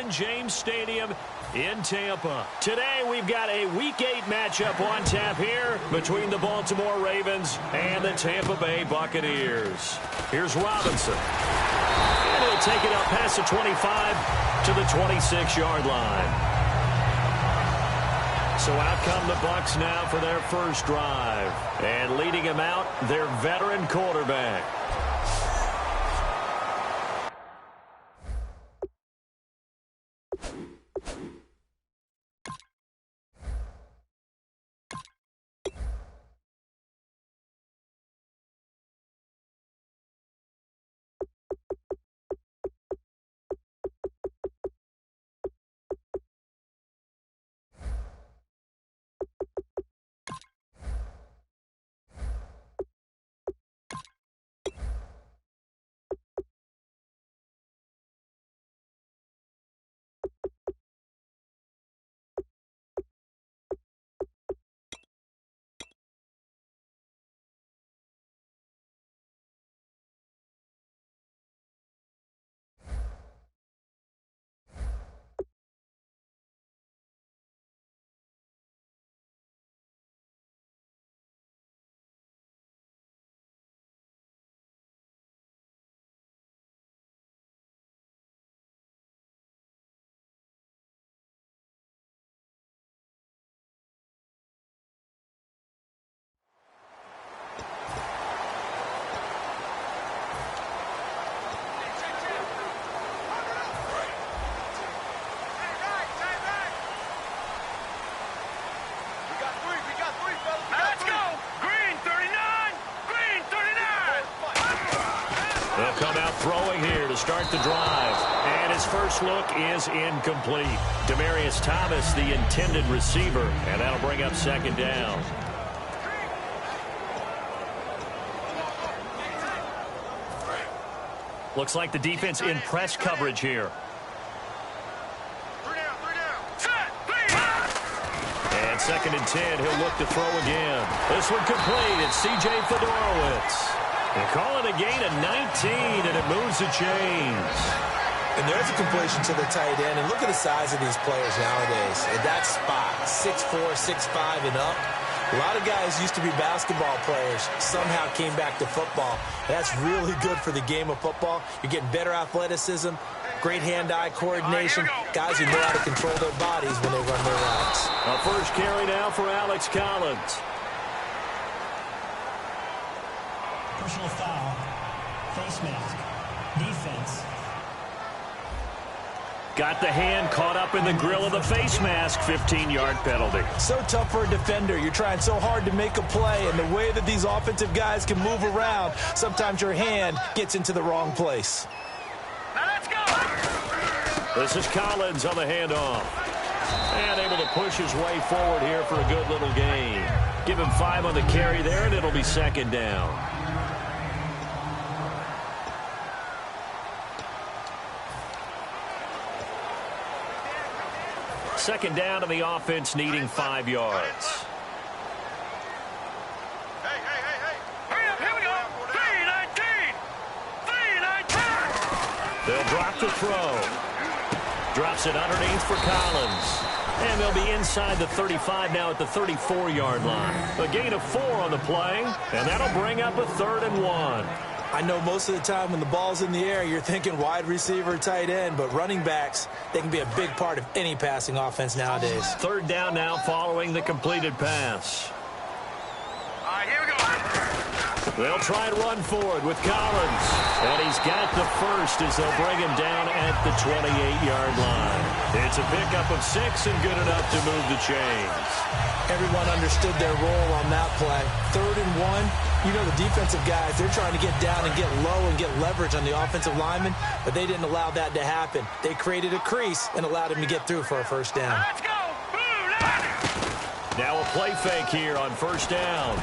Raymond James Stadium in Tampa. Today we've got a Week 8 matchup on tap here between the Baltimore Ravens and the Tampa Bay Buccaneers. Here's Robinson. And he'll take it up past the 25 to the 26-yard line. So out come the Bucs now for their first drive. And leading him out, their veteran quarterback. They'll come out throwing here to start the drive. And his first look is incomplete. Demaryius Thomas, the intended receiver, and that'll bring up second down. Looks like the defense in press coverage here. And 2nd and 10, he'll look to throw again. This one complete. It's C.J. Fedorowicz. They call it a gain of 19, and it moves the chains. And there's a completion to the tight end. And look at the size of these players nowadays. At that spot, 6'4", 6'5", and up. A lot of guys used to be basketball players, somehow came back to football. That's really good for the game of football. You're getting better athleticism, great hand-eye coordination, guys who know how to control their bodies when they run their routes. A first carry now for Alex Collins. Personal foul, face mask, defense. Got the hand caught up in the grill of the face mask, 15-yard penalty. So tough for a defender. You're trying so hard to make a play, and the way that these offensive guys can move around, sometimes your hand gets into the wrong place. Now let's go! This is Collins on the handoff. And able to push his way forward here for a good little gain. Give him 5 on the carry there, and it'll be second down. Second down to the offense, needing 5 yards. Hey. Hurry up, here we go. 3-19. They'll drop the throw. Drops it underneath for Collins. And they'll be inside the 35 now at the 34-yard line. A gain of 4 on the play, and that'll bring up a 3rd and 1. I know most of the time when the ball's in the air, you're thinking wide receiver, tight end, but running backs, they can be a big part of any passing offense nowadays. 3rd down now following the completed pass. All right, here we go. They'll try and run forward with Collins. And he's got the first as they'll bring him down at the 28-yard line. It's a pickup of 6 and good enough to move the chains. Everyone understood their role on that play. 3rd and 1. You know, the defensive guys, they're trying to get down and get low and get leverage on the offensive lineman, but they didn't allow that to happen. They created a crease and allowed him to get through for a first down. Let's go. Now a play fake here on first down.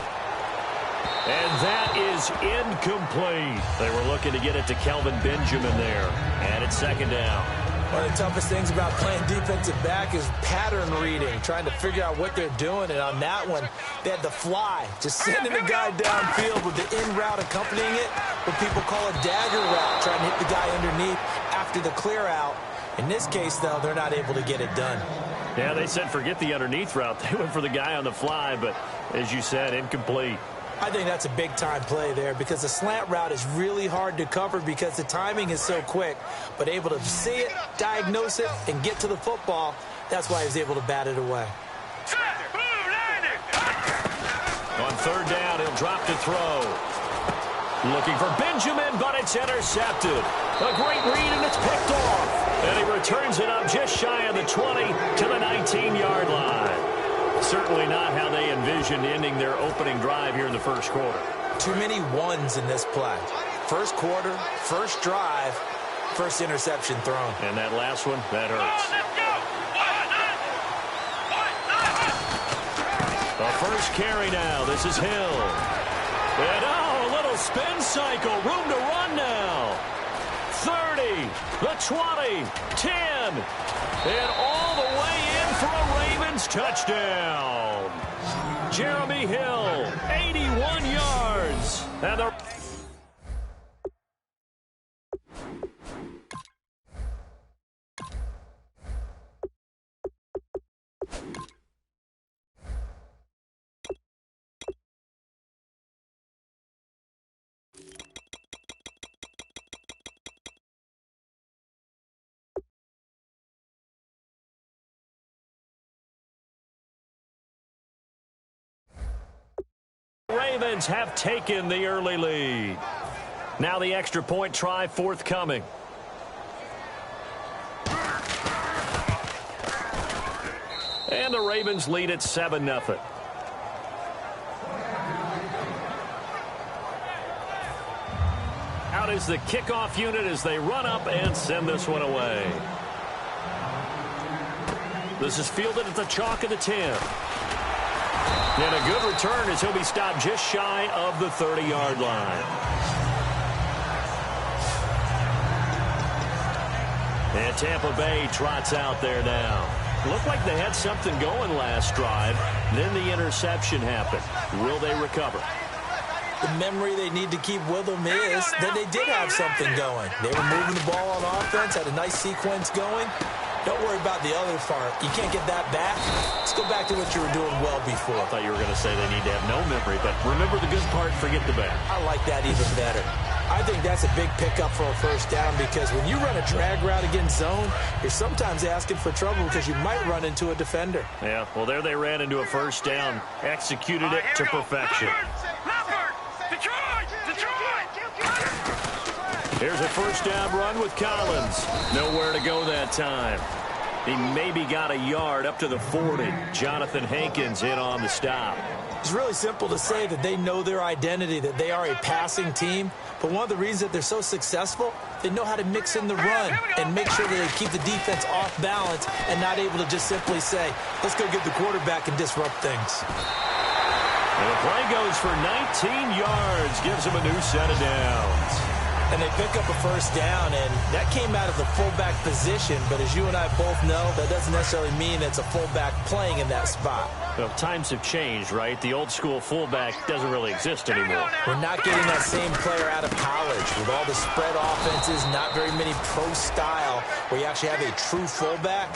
And that is incomplete. They were looking to get it to Kelvin Benjamin there. And it's second down. One of the toughest things about playing defensive back is pattern reading, trying to figure out what they're doing. And on that one, they had the fly, just sending the guy downfield with the in route accompanying it, what people call a dagger route, trying to hit the guy underneath after the clear out. In this case, though, they're not able to get it done. Yeah, they said forget the underneath route. They went for the guy on the fly, but as you said, incomplete. I think that's a big-time play there because the slant route is really hard to cover because the timing is so quick. But able to see it, diagnose it, and get to the football, that's why he was able to bat it away. On third down, he'll drop to throw. Looking for Benjamin, but it's intercepted. A great read, and it's picked off. And he returns it up just shy of the 20 to the 19-yard line. Certainly not how they envisioned ending their opening drive here in the first quarter. Too many ones in this play. First quarter, first drive, first interception thrown. And that last one, that hurts. The first carry now. This is Hill. And a little spin cycle. Room to run now. 30, the 20, 10, and all the way in for a Ravens touchdown. Jeremy Hill, 81 yards. And the Ravens have taken the early lead. Now the extra point try forthcoming. And the Ravens lead at 7-0. Out is the kickoff unit as they run up and send this one away. This is fielded at the chalk of the 10. And a good return as he'll be stopped just shy of the 30-yard line. And Tampa Bay trots out there now. Looked like they had something going last drive. Then the interception happened. Will they recover? The memory they need to keep with them is that they did have something going. They were moving the ball on offense, had a nice sequence going. Don't worry about the other part. You can't get that back. Let's go back to what you were doing well before. I thought you were going to say they need to have no memory, but remember the good part, forget the bad. I like that even better. I think that's a big pickup for a first down because when you run a drag route against zone, you're sometimes asking for trouble because you might run into a defender. Yeah, well, there they ran into a first down, executed it to perfection. Here's a first down run with Collins. Nowhere to go that time. He maybe got a yard up to the 40. Jonathan Hankins in on the stop. It's really simple to say that they know their identity, that they are a passing team. But one of the reasons that they're so successful, they know how to mix in the run and make sure that they keep the defense off balance and not able to just simply say, let's go get the quarterback and disrupt things. And the play goes for 19 yards, gives him a new set of downs. And they pick up a first down, and that came out of the fullback position. But as you and I both know, that doesn't necessarily mean it's a fullback playing in that spot. Well, times have changed, right? The old school fullback doesn't really exist anymore. We're not getting that same player out of college. With all the spread offenses, not very many pro style, where you actually have a true fullback.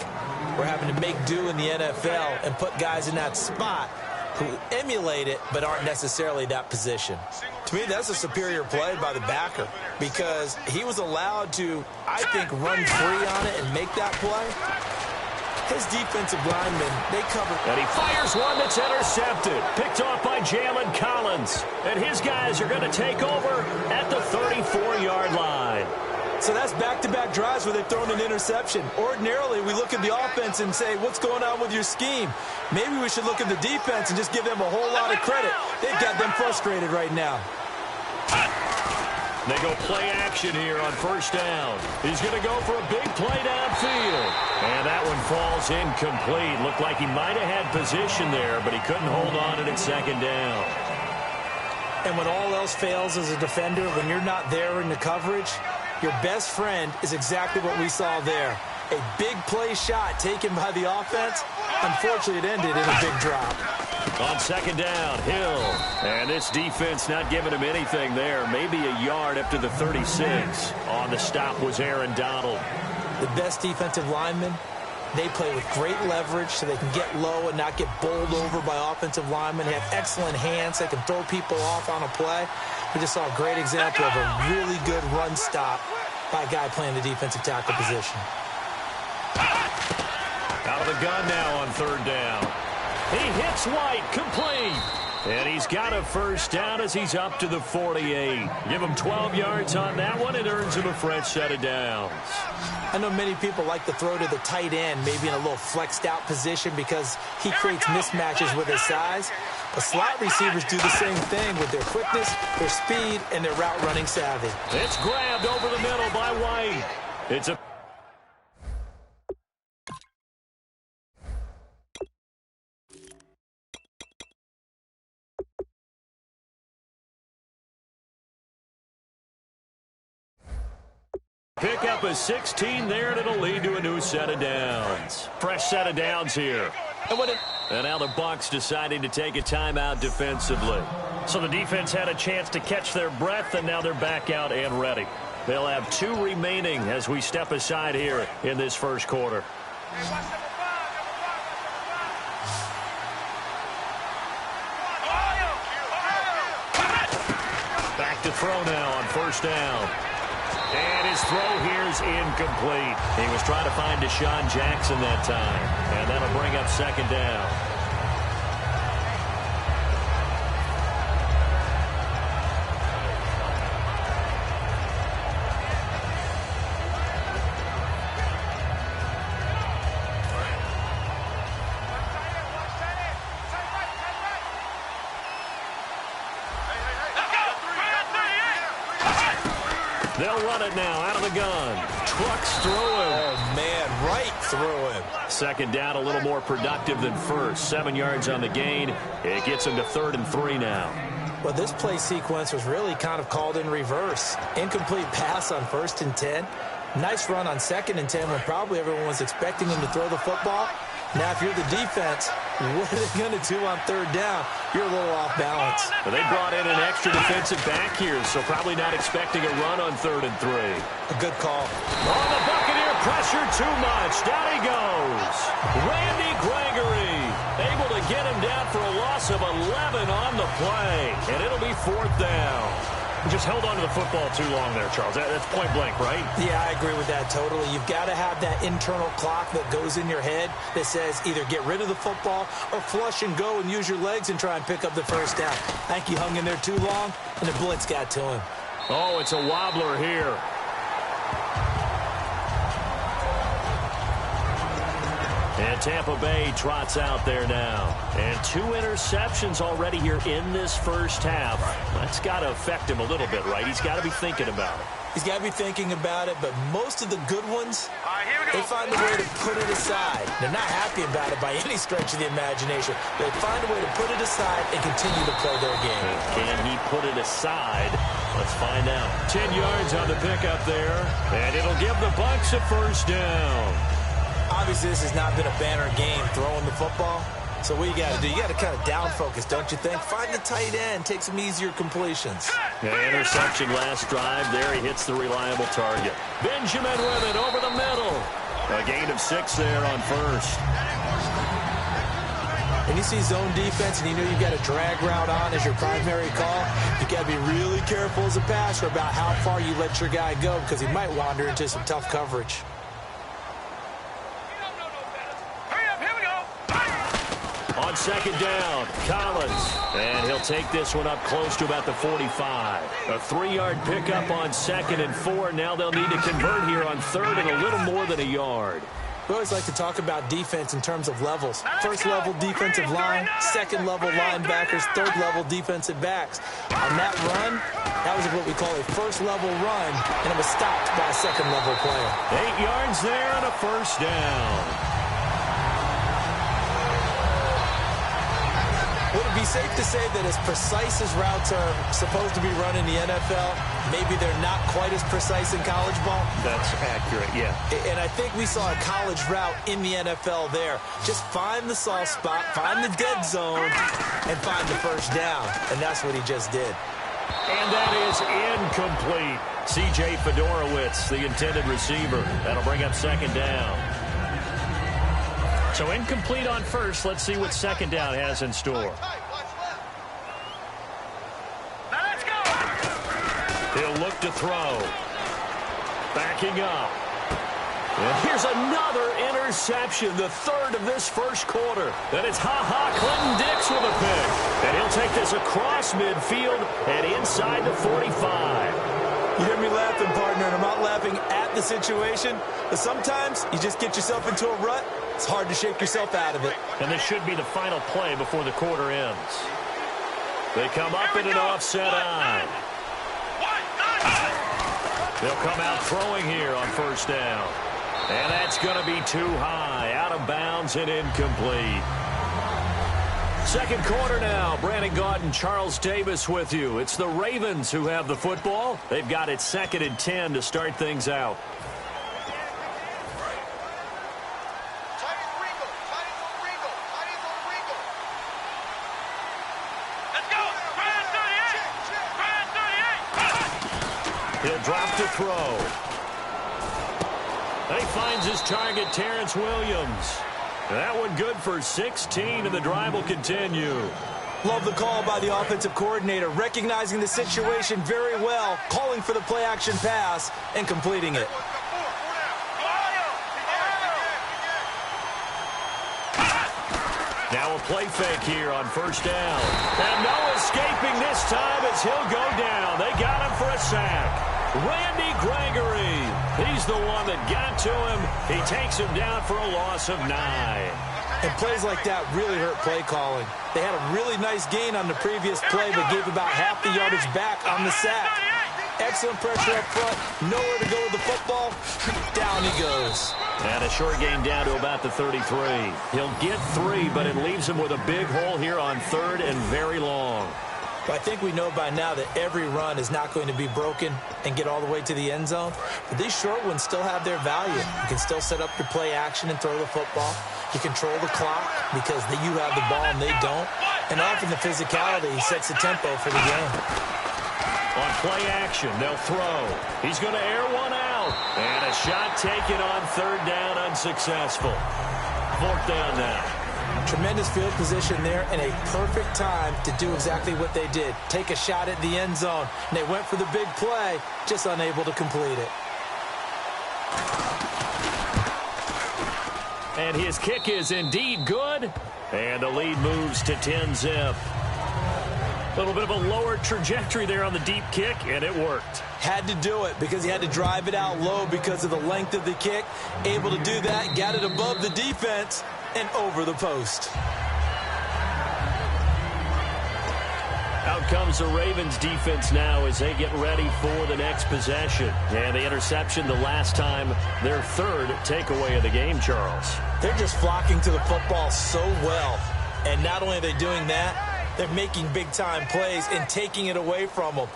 We're having to make do in the NFL and put guys in that spot who emulate it but aren't necessarily that position. To me, that's a superior play by the backer because he was allowed to, I think, run free on it and make that play. His defensive linemen, they cover. And he fires one that's intercepted. Picked off by Jalen Collins. And his guys are going to take over at the 34-yard line. So that's back-to-back drives where they've thrown an interception. Ordinarily, we look at the offense and say, what's going on with your scheme? Maybe we should look at the defense and just give them a whole lot of credit. They've got them frustrated right now. They go play action here on first down. He's going to go for a big play downfield. And that one falls incomplete. Looked like he might have had position there, but he couldn't hold on to it second down. And when all else fails as a defender, when you're not there in the coverage, your best friend is exactly what we saw there. A big play shot taken by the offense. Unfortunately, it ended in a big drop. On second down, Hill. And this defense not giving him anything there. Maybe a yard up to the 36. On the stop was Aaron Donald. The best defensive linemen, they play with great leverage so they can get low and not get bowled over by offensive linemen. They have excellent hands. They can throw people off on a play. We just saw a great example of a really good run stop by a guy playing the defensive tackle position. Out of the gun now on third down. He hits White, complete. And he's got a first down as he's up to the 48. Give him 12 yards on that one. It earns him a fresh set of downs. I know many people like to throw to the tight end, maybe in a little flexed out position because he creates mismatches with his size. But slot receivers do the same thing with their quickness, their speed, and their route running savvy. It's grabbed over the middle by White. It's a pick up a 16 there, and it'll lead to a new set of downs. Fresh set of downs here. And now the Bucs deciding to take a timeout defensively. So the defense had a chance to catch their breath, and now they're back out and ready. They'll have 2 remaining as we step aside here in this first quarter. Back to throw now on first down. And his throw here's incomplete. He was trying to find Deshaun Jackson that time. And that'll bring up second down. They'll run it now out of the gun. Trucks through him. Oh, man, right through him. Second down, a little more productive than first. 7 yards on the gain. It gets him to 3rd and 3 now. Well, this play sequence was really kind of called in reverse. Incomplete pass on 1st and 10. Nice run on 2nd and 10 when probably everyone was expecting him to throw the football. Now, if you're the defense, what are they going to do on 3rd down? You're a little off balance. Well, they brought in an extra defensive back here, so probably not expecting a run on 3rd and 3. A good call. Oh, the Buccaneer pressure too much. Down he goes. Randy Gregory able to get him down for a loss of 11 on the play, and it'll be 4th down. Just held on to the football too long there, Charles. That's point blank, right? Yeah, I agree with that totally. You've got to have that internal clock that goes in your head that says either get rid of the football or flush and go and use your legs and try and pick up the first down. I think he hung in there too long, and the blitz got to him. Oh, it's a wobbler here. And Tampa Bay trots out there now. And 2 interceptions already here in this first half. That's got to affect him a little bit, right? He's got to be thinking about it. He's got to be thinking about it, but most of the good ones, they find a way to put it aside. They're not happy about it by any stretch of the imagination. They find a way to put it aside and continue to play their game. Can he put it aside? Let's find out. 10 yards on the pickup there, and it'll give the Bucs a first down. Obviously, this has not been a banner game throwing the football. So what you got to do, you got to kind of down focus, don't you think? Find the tight end, take some easier completions. Yeah, interception last drive. There he hits the reliable target. Benjamin with it over the middle. A gain of 6 there on first. When you see zone defense and you know you've got a drag route on as your primary call, you got to be really careful as a passer about how far you let your guy go because he might wander into some tough coverage. On second down, Collins. And he'll take this one up close to about the 45. A 3-yard pickup on 2nd and 4. Now they'll need to convert here on 3rd and a little more than a yard. We always like to talk about defense in terms of levels. First level defensive line, second level linebackers, third level defensive backs. On that run, that was what we call a first level run, and it was stopped by a second level player. 8 yards there and a first down. Would it be safe to say that as precise as routes are supposed to be run in the NFL, maybe they're not quite as precise in college ball? That's accurate, yeah. And I think we saw a college route in the NFL there. Just find the soft spot, find the dead zone, and find the first down. And that's what he just did. And that is incomplete. C.J. Fedorowicz, the intended receiver. That'll bring up second down. So incomplete on first. Let's see what second down has in store. Now let's go. He'll look to throw. Backing up. And here's another interception, the third of this first quarter. And it's Clinton Dix with a pick. And he'll take this across midfield and inside the 45. You hear me laughing, partner, and I'm not laughing at the situation, but sometimes you just get yourself into a rut. It's hard to shake yourself out of it. And this should be the final play before the quarter ends. They come up in an offset eye. They'll come out throwing here on first down. And that's going to be too high, out of bounds and incomplete. Second quarter now. Brandon Gaudin and Charles Davis with you. It's the Ravens who have the football. They've got it 2nd and 10 to start things out. Let's go. Brand 38. He'll drop to throw. And he finds his target, Terrence Williams. That one good for 16, and the drive will continue. Love the call by the offensive coordinator, recognizing the situation very well, calling for the play-action pass, and completing it. Now a play fake here on first down. And no escaping this time as he'll go down. They got him for a sack. Randy Gregory. He's the one that got to him. He takes him down for a loss of 9. And plays like that really hurt play calling. They had a really nice gain on the previous play, but gave about half the yardage back on the sack. Excellent pressure up front. Nowhere to go with the football. Down he goes. And a short gain down to about the 33. He'll get 3, but it leaves him with a big hole here on 3rd and very long. But I think we know by now that every run is not going to be broken and get all the way to the end zone. But these short ones still have their value. You can still set up your play action and throw the football. You control the clock because you have the ball and they don't. And often the physicality sets the tempo for the game. On play action, they'll throw. He's going to air one out. And a shot taken on 3rd down, unsuccessful. 4th down now. Tremendous field position there and a perfect time to do exactly what they did. Take a shot at the end zone. And they went for the big play, just unable to complete it. And his kick is indeed good. And the lead moves to 10-zip. A little bit of a lower trajectory there on the deep kick, and it worked. Had to do it because he had to drive it out low because of the length of the kick. Able to do that, got it above the defense and over the post. Out comes the Ravens defense now as they get ready for the next possession. And the interception the last time, their 3rd takeaway of the game, Charles. They're just flocking to the football so well. And not only are they doing that, they're making big-time plays and taking it away from them.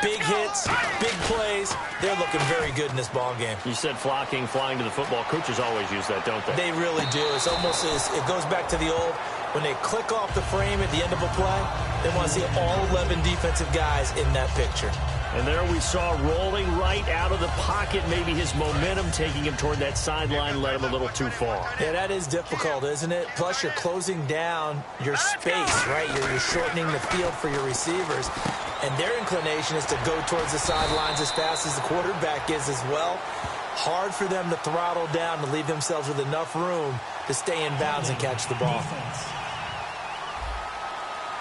Big hits, big plays. They're looking very good in this ball game. You said flocking, flying to the football. Coaches always use that, don't they? They really do. It's almost as it goes back to the old, when they click off the frame at the end of a play, they want to see all 11 defensive guys in that picture. And there we saw rolling right out of the pocket. Maybe his momentum taking him toward that sideline led him a little too far. Yeah, that is difficult, isn't it? Plus, you're closing down your space, right? You're shortening the field for your receivers. And their inclination is to go towards the sidelines as fast as the quarterback is as well. Hard for them to throttle down to leave themselves with enough room to stay in bounds and catch the ball.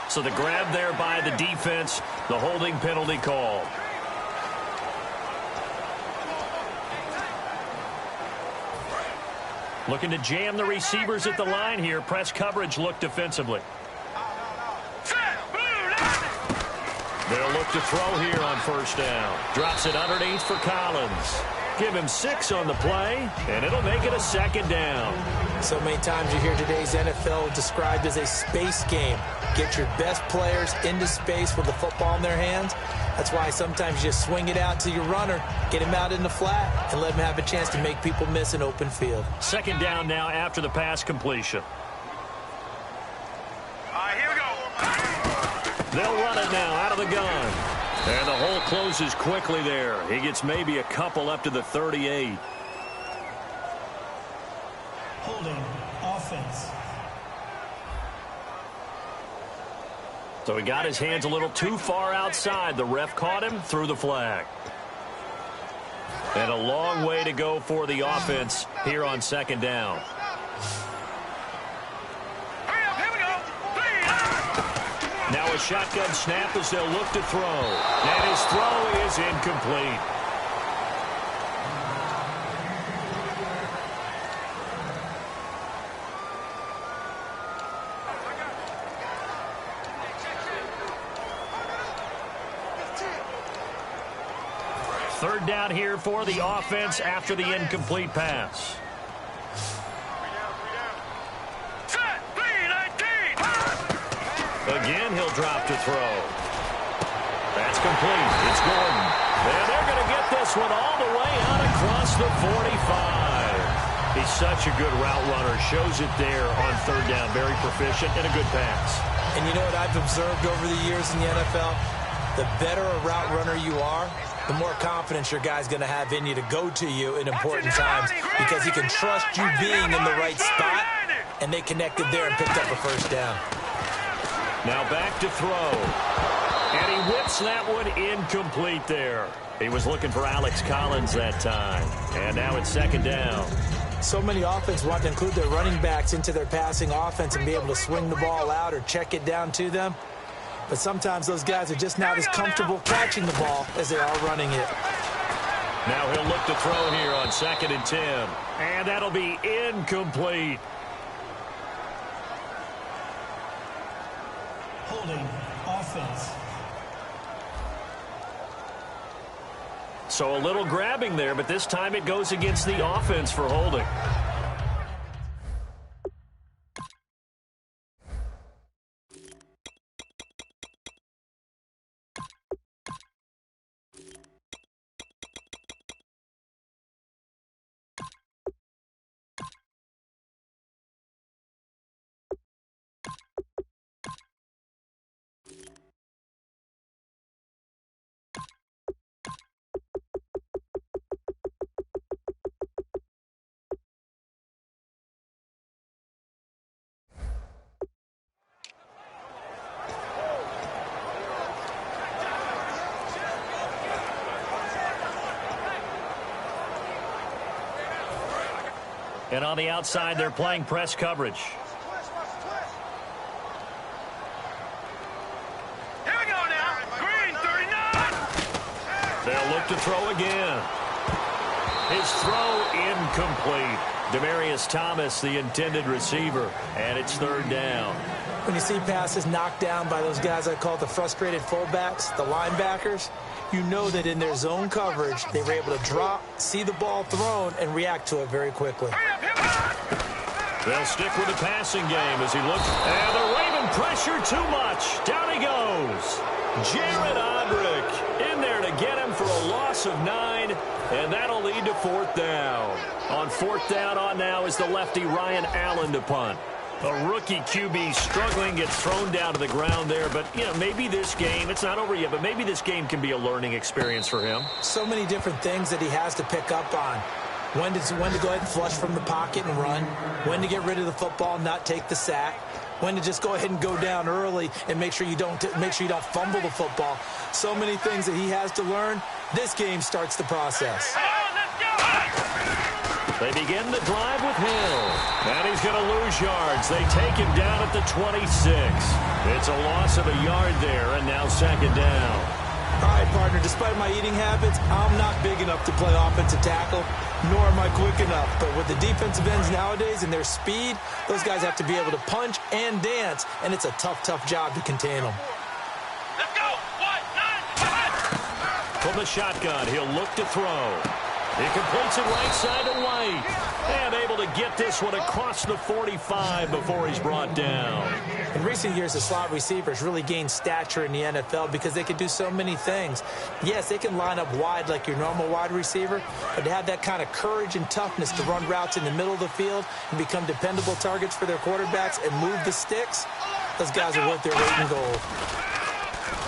So the grab there by the defense, the holding penalty called. Looking to jam the receivers at the line here. Press coverage look defensively. They'll look to throw here on first down. Drops it underneath for Collins. Give him 6 on the play, and it'll make it a 2nd down. So many times you hear today's NFL described as a space game. Get your best players into space with the football in their hands. That's why sometimes you just swing it out to your runner, get him out in the flat, and let him have a chance to make people miss an open field. 2nd down now after the pass completion. All right, here we go. They'll run it now out of the gun. And the hole closes quickly there. He gets maybe a couple up to the 38. Holding offense. So he got his hands a little too far outside. The ref caught him, threw the flag. And a long way to go for the offense here on second down. Now a shotgun snap as they'll look to throw. And his throw is incomplete. Third down here for the offense after the incomplete pass. Again, he'll drop to throw. That's complete. It's Gordon. And they're going to get this one all the way out across the 45. He's such a good route runner. Shows it there on third down. Very proficient and a good pass. And you know what I've observed over the years in the NFL? The better a route runner you are, the more confidence your guy's going to have in you to go to you in important times because he can trust you being in the right spot, and they connected there and picked up a first down. Now back to throw. And he whips that one incomplete there. He was looking for Alex Collins that time. And now it's second down. So many offenses want to include their running backs into their passing offense and be able to swing the ball out or check it down to them. But sometimes those guys are just not as comfortable catching the ball as they are running it. Now he'll look to throw here on 2nd and 10. And that'll be incomplete. Holding offense. So a little grabbing there, but this time it goes against the offense for holding. And on the outside, they're playing press coverage. Here we go now. Green, 39. They'll look to throw again. His throw incomplete. Demaryius Thomas, the intended receiver, and it's third down. When you see passes knocked down by those guys I call the frustrated fullbacks, the linebackers, you know that in their zone coverage, they were able to drop, see the ball thrown, and react to it very quickly. They'll stick with the passing game as he looks. And the Raven pressure too much. Down he goes. Jared Odrick in there to get him for a loss of 9, and that'll lead to fourth down. On fourth down on now is the lefty Ryan Allen to punt. A rookie QB struggling, gets thrown down to the ground there. But, you know, maybe this game, it's not over yet, but maybe this game can be a learning experience for him. So many different things that he has to pick up on. When to go ahead and flush from the pocket and run. When to get rid of the football and not take the sack. When to just go ahead and go down early and make sure you don't fumble the football. So many things that he has to learn. This game starts the process. They begin the drive with Hill. And he's going to lose yards. They take him down at the 26. It's a loss of a yard there, and now second down. All right, partner, despite my eating habits, I'm not big enough to play offensive tackle, nor am I quick enough. But with the defensive ends nowadays and their speed, those guys have to be able to punch and dance, and it's a tough, tough job to contain them. Let's go. 1, 9, 5. From the shotgun, he'll look to throw. He completes it right side to White. And able to get this one across the 45 before he's brought down. In recent years, the slot receivers really gained stature in the NFL because they can do so many things. Yes, they can line up wide like your normal wide receiver, but to have that kind of courage and toughness to run routes in the middle of the field and become dependable targets for their quarterbacks and move the sticks, those guys are worth their weight in gold.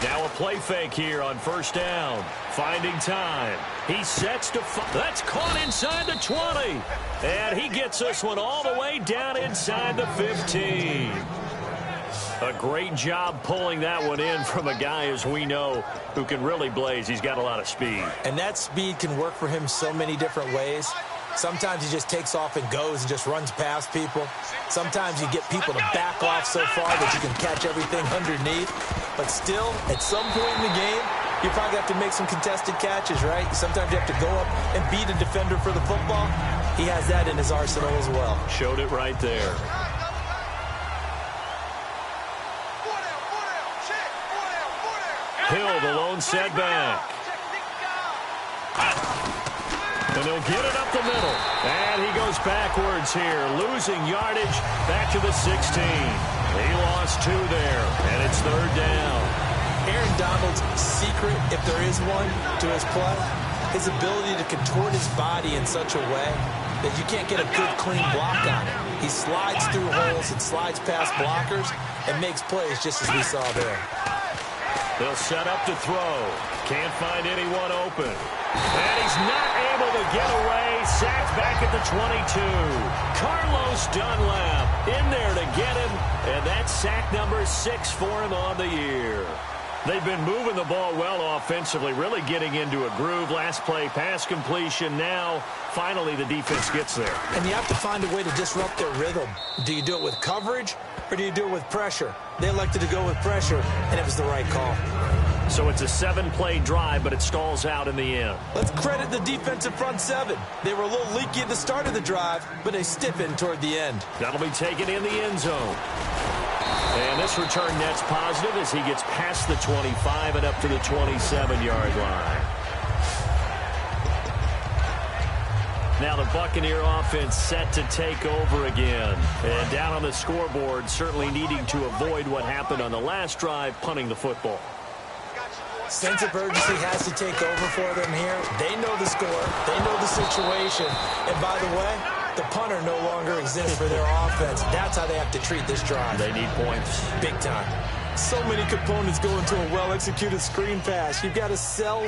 Now a play fake here on first down. Finding time. He sets to that's caught inside the 20. And he gets this one all the way down inside the 15. A great job pulling that one in from a guy, as we know, who can really blaze. He's got a lot of speed. And that speed can work for him so many different ways. Sometimes he just takes off and goes and just runs past people. Sometimes you get people to back off so far that you can catch everything underneath. But still, at some point in the game, you probably have to make some contested catches, right? Sometimes you have to go up and beat a defender for the football. He has that in his arsenal as well. Showed it right there. Hill, the lone setback. And he'll get it up the middle. And he goes backwards here, losing yardage back to the 16. He lost 2 there, and it's third down. Aaron Donald's secret, if there is one, to his play, his ability to contort his body in such a way that you can't get a good, clean block on it. He slides through holes and slides past blockers and makes plays just as we saw there. They'll set up to throw. Can't find anyone open. And he's not able to get away. Sacked back at the 22. Carlos Dunlap in there to get him. And that's sack number 6 for him on the year. They've been moving the ball well offensively, really getting into a groove. Last play, pass completion. Now, finally, the defense gets there. And you have to find a way to disrupt their rhythm. Do you do it with coverage, or do you do it with pressure? They elected to go with pressure, and it was the right call. So it's a 7-play drive, but it stalls out in the end. Let's credit the defensive front 7. They were a little leaky at the start of the drive, but they stiffened toward the end. That'll be taken in the end zone. And this return net's positive as he gets past the 25 and up to the 27-yard line. Now the Buccaneer offense set to take over again. And down on the scoreboard, certainly needing to avoid what happened on the last drive, punting the football. Sense of urgency has to take over for them here. They know the score. They know the situation. And by the way, the punter no longer exists for their offense. That's how they have to treat this drive. They need points. Big time. So many components go into a well-executed screen pass. You've got to sell.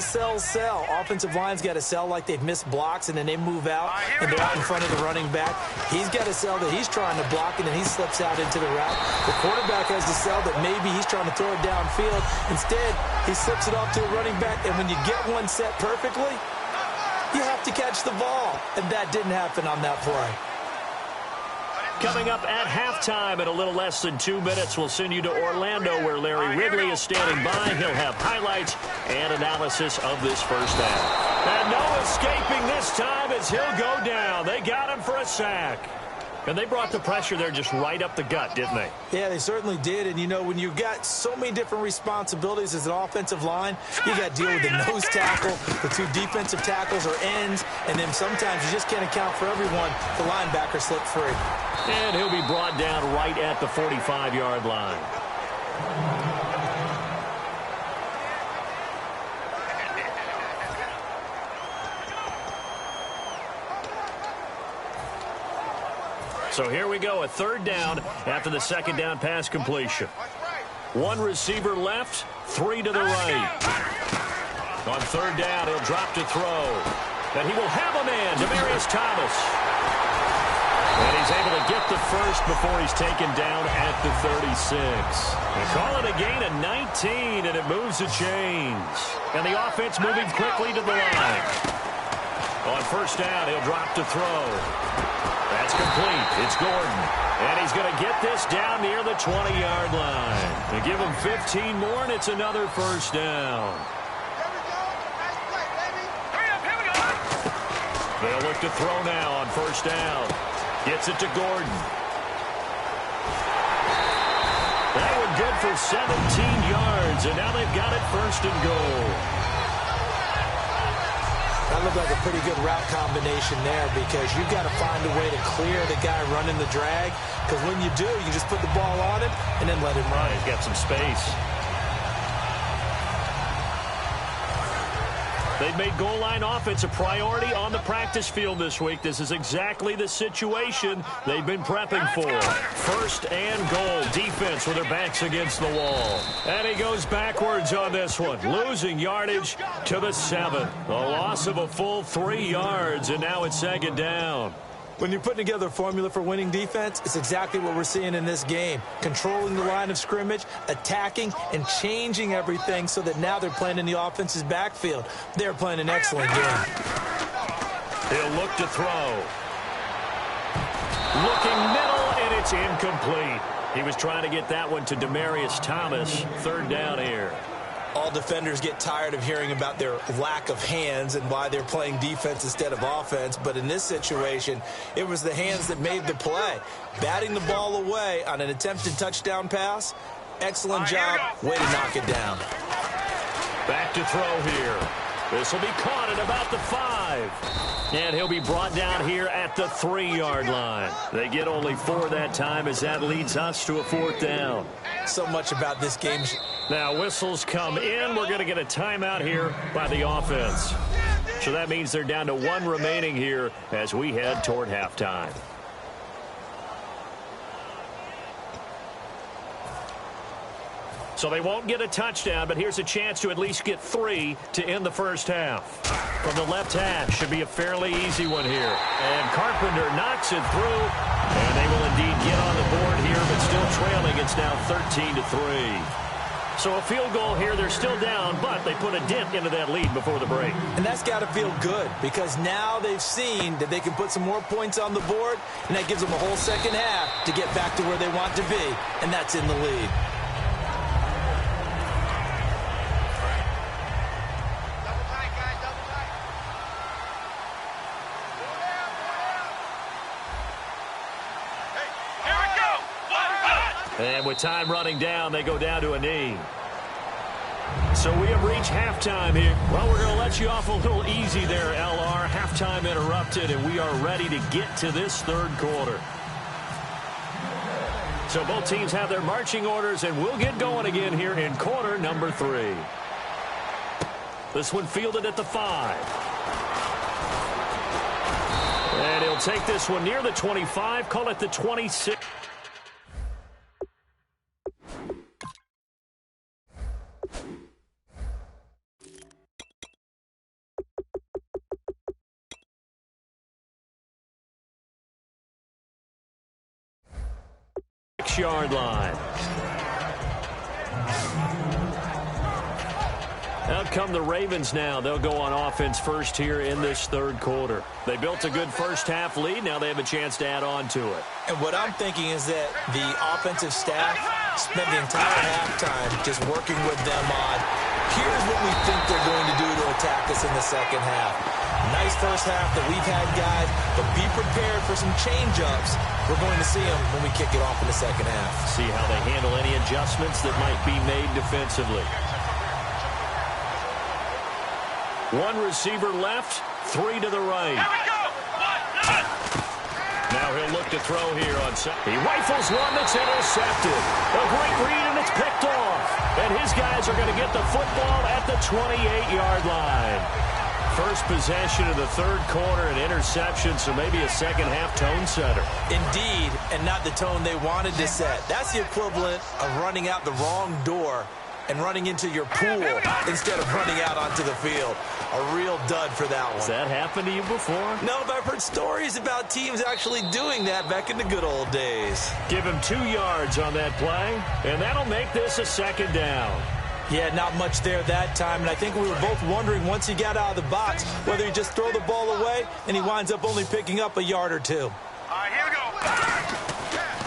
Offensive line's got to sell like they've missed blocks, and then they move out, and they're out in front of the running back. He's got to sell that he's trying to block, and then he slips out into the route. The quarterback has to sell that maybe he's trying to throw it downfield. Instead, he slips it off to a running back, and when you get one set perfectly, you have to catch the ball, and that didn't happen on that play. Coming up at halftime in a little less than 2 minutes, we'll send you to Orlando where Larry Ridley is standing by. He'll have highlights and analysis of this first half. And no escaping this time as he'll go down. They got him for a sack. And they brought the pressure there just right up the gut, didn't they? Yeah, they certainly did. And, you know, when you've got so many different responsibilities as an offensive line, you got to deal with the nose tackle, the 2 defensive tackles or ends, and then sometimes you just can't account for everyone. The linebacker slipped free. And he'll be brought down right at the 45-yard line. So here we go, a third down after the second down pass completion. 1 receiver left, 3 to the right. On third down, he'll drop to throw. And he will have a man, Demaryius Thomas. And he's able to get the first before he's taken down at the 36. They call it a gain of 19, and it moves the chains. And the offense moving quickly to the line. On first down, he'll drop to throw. That's complete. It's Gordon. And he's going to get this down near the 20-yard line. They give him 15 more, and it's another first down. They'll look to throw now on first down. Gets it to Gordon. That one good for 17 yards, and now they've got it first and goal. That looked like a pretty good route combination there because you've got to find a way to clear the guy running the drag, because when you do, you just put the ball on him and then let him run. He's got some space. They've made goal line offense a priority on the practice field this week. This is exactly the situation they've been prepping for. First and goal, defense with their backs against the wall. And he goes backwards on this one, losing yardage to the 7. A loss of a full 3 yards, and now it's second down. When you're putting together a formula for winning defense, it's exactly what we're seeing in this game. Controlling the line of scrimmage, attacking, and changing everything so that now they're playing in the offense's backfield. They're playing an excellent game. He'll look to throw. Looking middle, and it's incomplete. He was trying to get that one to Demaryius Thomas. Third down here. All defenders get tired of hearing about their lack of hands and why they're playing defense instead of offense. But in this situation, it was the hands that made the play. Batting the ball away on an attempted touchdown pass. Excellent job. Way to knock it down. Back to throw here. This will be caught at about the 5. And he'll be brought down here at the 3-yard line. They get only 4 that time as that leads us to a 4th down. So much about this game. Now whistles come in. We're going to get a timeout here by the offense. So that means they're down to 1 remaining here as we head toward halftime. So they won't get a touchdown, but here's a chance to at least get 3 to end the first half. From the left hash, should be a fairly easy one here. And Carpenter knocks it through, and they will indeed get on the board here, but still trailing. It's now 13-3. So a field goal here, they're still down, but they put a dent into that lead before the break. And that's got to feel good because now they've seen that they can put some more points on the board, and that gives them a whole second half to get back to where they want to be, and that's in the lead. And with time running down, they go down to a knee. So we have reached halftime here. Well, we're going to let you off a little easy there, LR. Halftime interrupted, and we are ready to get to this third quarter. So both teams have their marching orders, and we'll get going again here in quarter number 3. This one fielded at the 5. And he'll take this one near the 25, call it the 26. Yard line. Out come the Ravens now. They'll go on offense first here in this third quarter. They built a good first half lead. Now they have a chance to add on to it. And what I'm thinking is that the offensive staff spent the entire halftime just working with them on, here's what we think they're going to do to attack us in the second half. Nice first half that we've had, guys, but be prepared for some change-ups. We're going to see them when we kick it off in the second half. See how they handle any adjustments that might be made defensively. 1 receiver left, 3 to the right. Here we go. Now he'll look to throw here on set. He rifles one that's intercepted. A great read, and it's picked off. And his guys are going to get the football at the 28-yard line. First possession of the third quarter, an interception, so maybe a second-half tone setter. Indeed, and not the tone they wanted to set. That's the equivalent of running out the wrong door and running into your pool instead of running out onto the field. A real dud for that one. Has that happened to you before? No, but I've heard stories about teams actually doing that back in the good old days. Give him 2 yards on that play, and that'll make this a second down. Yeah, not much there that time, and I think we were both wondering once he got out of the box whether he just throw the ball away, and he winds up only picking up a yard or 2. All right, here we go.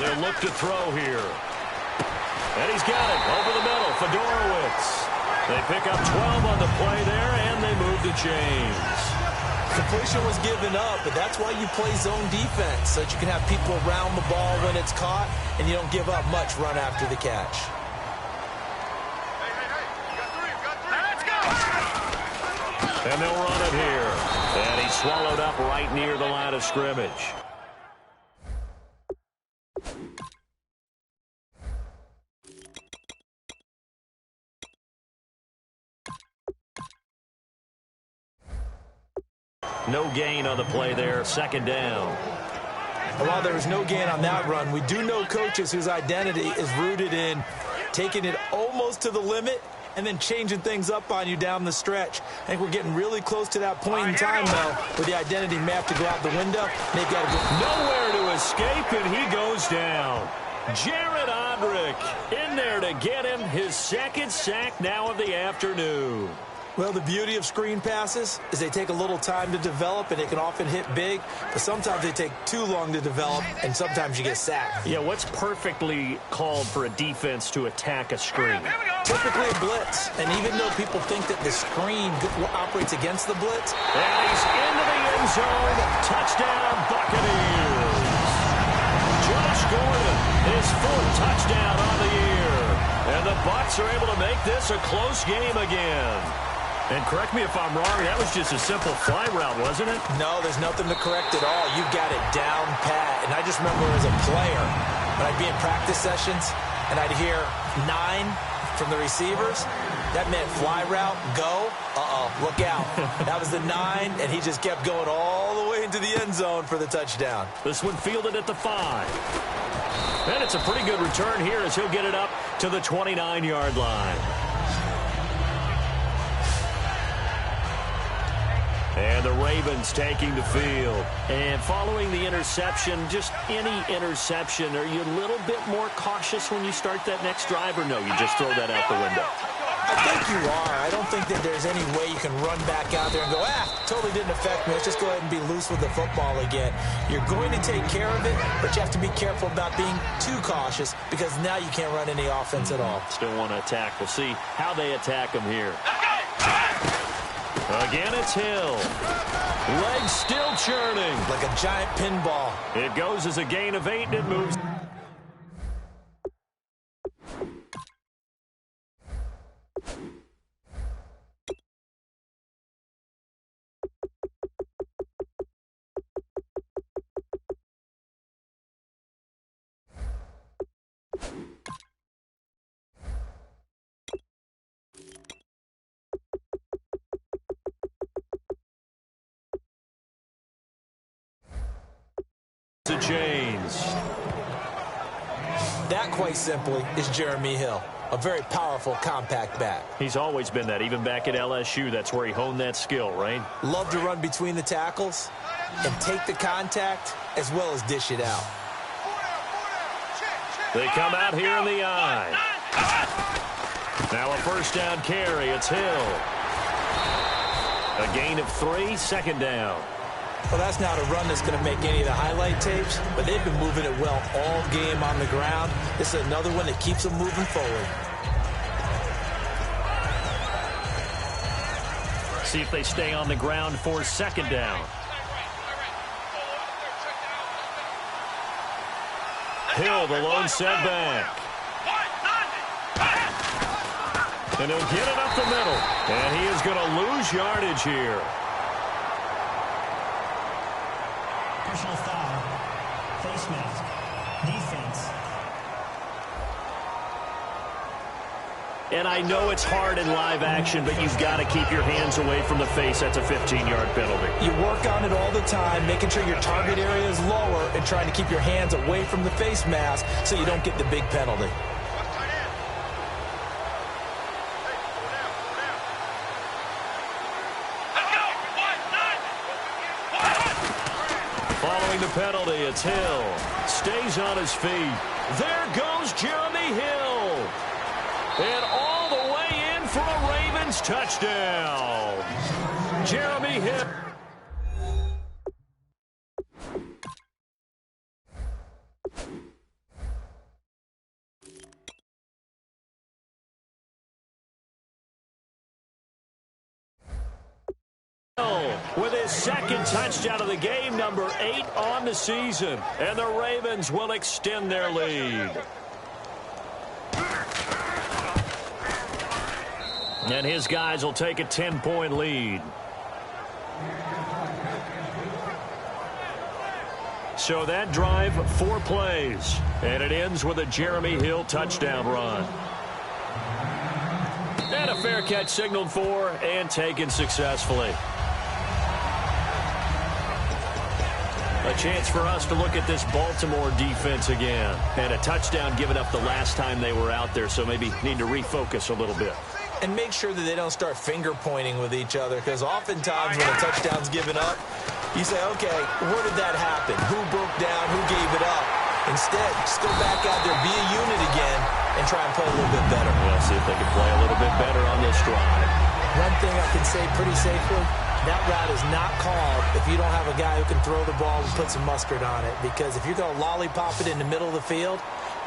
They'll look to throw here. And he's got it over the middle, Fedorowicz. They pick up 12 on the play there, and they move the chains. Completion was given up, but that's why you play zone defense, so that you can have people around the ball when it's caught, and you don't give up much run after the catch. And they'll run it here. And he's swallowed up right near the line of scrimmage. No gain on the play there. Second down. While there was no gain on that run, we do know coaches whose identity is rooted in taking it almost to the limit and then changing things up on you down the stretch. I think we're getting really close to that point in time, though, where the identity may have to go out the window. They've got to go. Nowhere to escape, and he goes down. Jared Odrick in there to get him his second sack now of the afternoon. Well, the beauty of screen passes is they take a little time to develop, and they can often hit big, but sometimes they take too long to develop, and sometimes you get sacked. Yeah, what's perfectly called for a defense to attack a screen? Typically a blitz, and even though people think that the screen operates against the blitz. And he's into the end zone. Touchdown, Buccaneers. Josh Gordon, his fourth touchdown on the year. And the Bucs are able to make this a close game again. And correct me if I'm wrong, that was just a simple fly route, wasn't it? No, there's nothing to correct at all. You've got it down pat. And I just remember as a player, when I'd be in practice sessions, and I'd hear 9 from the receivers, that meant fly route, go, look out. That was the 9, and he just kept going all the way into the end zone for the touchdown. This one fielded at the 5. And it's a pretty good return here as he'll get it up to the 29-yard line. And the Ravens taking the field. And following the interception, just any interception, are you a little bit more cautious when you start that next drive, or no, you just throw that out the window? I think you are. I don't think that there's any way you can run back out there and go, totally didn't affect me. Let's just go ahead and be loose with the football again. You're going to take care of it, but you have to be careful about being too cautious because now you can't run any offense at all. Still want to attack. We'll see how they attack him here. Again, it's Hill. Legs still churning. Like a giant pinball. It goes as a gain of 8, and it moves. To James. That, quite simply, is Jeremy Hill. A very powerful, compact back. He's always been that. Even back at LSU, that's where he honed that skill, right? Love to run between the tackles and take the contact as well as dish it out. They come out here in the eye. Now a first down carry. It's Hill. A gain of 3, second down. Well, that's not a run that's going to make any of the highlight tapes, but they've been moving it well all game on the ground. This is another one that keeps them moving forward. See if they stay on the ground for second down. Hill, the lone setback. And he'll get it up the middle. And he is going to lose yardage here. Personal foul. Face mask. Defense. And I know it's hard in live action, but you've got to keep your hands away from the face. That's a 15-yard penalty. You work on it all the time, making sure your target area is lower and trying to keep your hands away from the face mask so you don't get the big penalty. Following the penalty, it's Hill. Stays on his feet. There goes Jeremy Hill. And all the way in for a Ravens touchdown. Jeremy Hill. With his second touchdown of the game, number 8 on the season. And the Ravens will extend their lead. And his guys will take a 10-point lead. So that drive, 4 plays. And it ends with a Jeremy Hill touchdown run. And a fair catch signaled for and taken successfully. A chance for us to look at this Baltimore defense again. And a touchdown given up the last time they were out there, so maybe need to refocus a little bit. And make sure that they don't start finger-pointing with each other, because oftentimes when a touchdown's given up, you say, okay, where did that happen? Who broke down? Who gave it up? Instead, just go back out there, be a unit again, and try and play a little bit better. We'll see if they can play a little bit better on this drive. One thing I can say pretty safely, that route is not called if you don't have a guy who can throw the ball and put some mustard on it. Because if you're going to lollipop it in the middle of the field,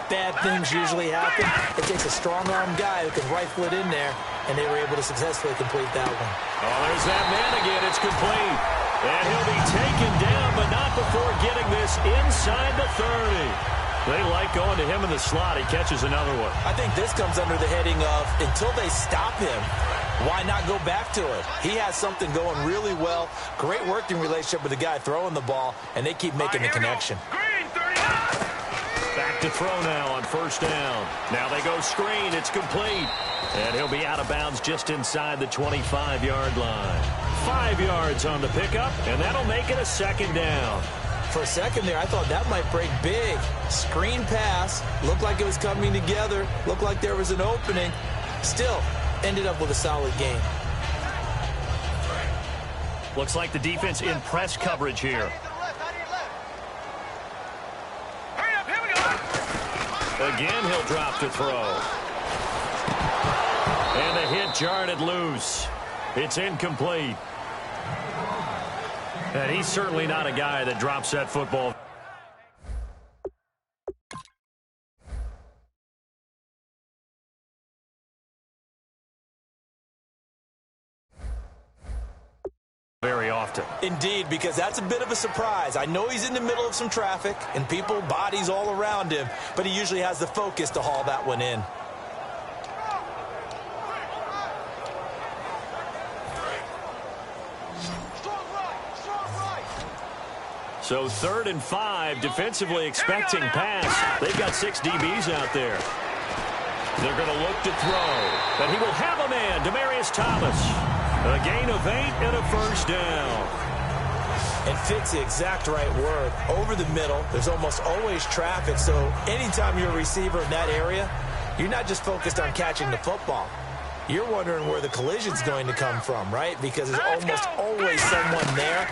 bad things usually happen. It takes a strong-arm guy who can rifle it in there, and they were able to successfully complete that one. Oh, there's that man again. It's complete. And he'll be taken down, but not before getting this inside the 30. They like going to him in the slot. He catches another one. I think this comes under the heading of, until they stop him, why not go back to it? He has something going really well. Great working relationship with the guy throwing the ball, and they keep making the connection. Back to throw now on first down. Now they go screen. It's complete. And he'll be out of bounds just inside the 25-yard line. 5 yards on the pickup, and that'll make it a second down. For a second there, I thought that might break big. Screen pass. Looked like it was coming together. Looked like there was an opening. Still, ended up with a solid game. Looks like the defense in press coverage here. Again, he'll drop to throw. And the hit jarred it loose. It's incomplete. And he's certainly not a guy that drops that football very often. Indeed, because that's a bit of a surprise. I know he's in the middle of some traffic and people, bodies all around him, but he usually has the focus to haul that one in. So 3rd and 5, defensively expecting pass. They've got 6 DBs out there. They're going to look to throw. And he will have a man, Demaryius Thomas. A gain of 8 and a first down. And fits the exact right word. Over the middle, there's almost always traffic, so anytime you're a receiver in that area, you're not just focused on catching the football. You're wondering where the collision's going to come from, right? Because there's almost always someone there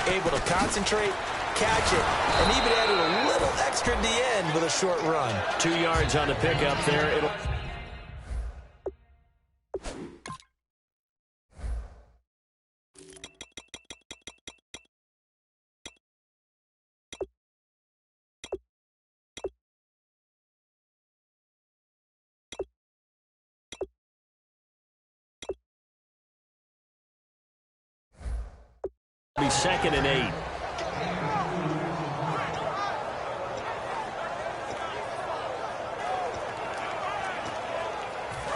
able to concentrate, catch it, and even added a little extra at the end with a short run. 2 yards on the pickup there. It'll be 2nd and 8.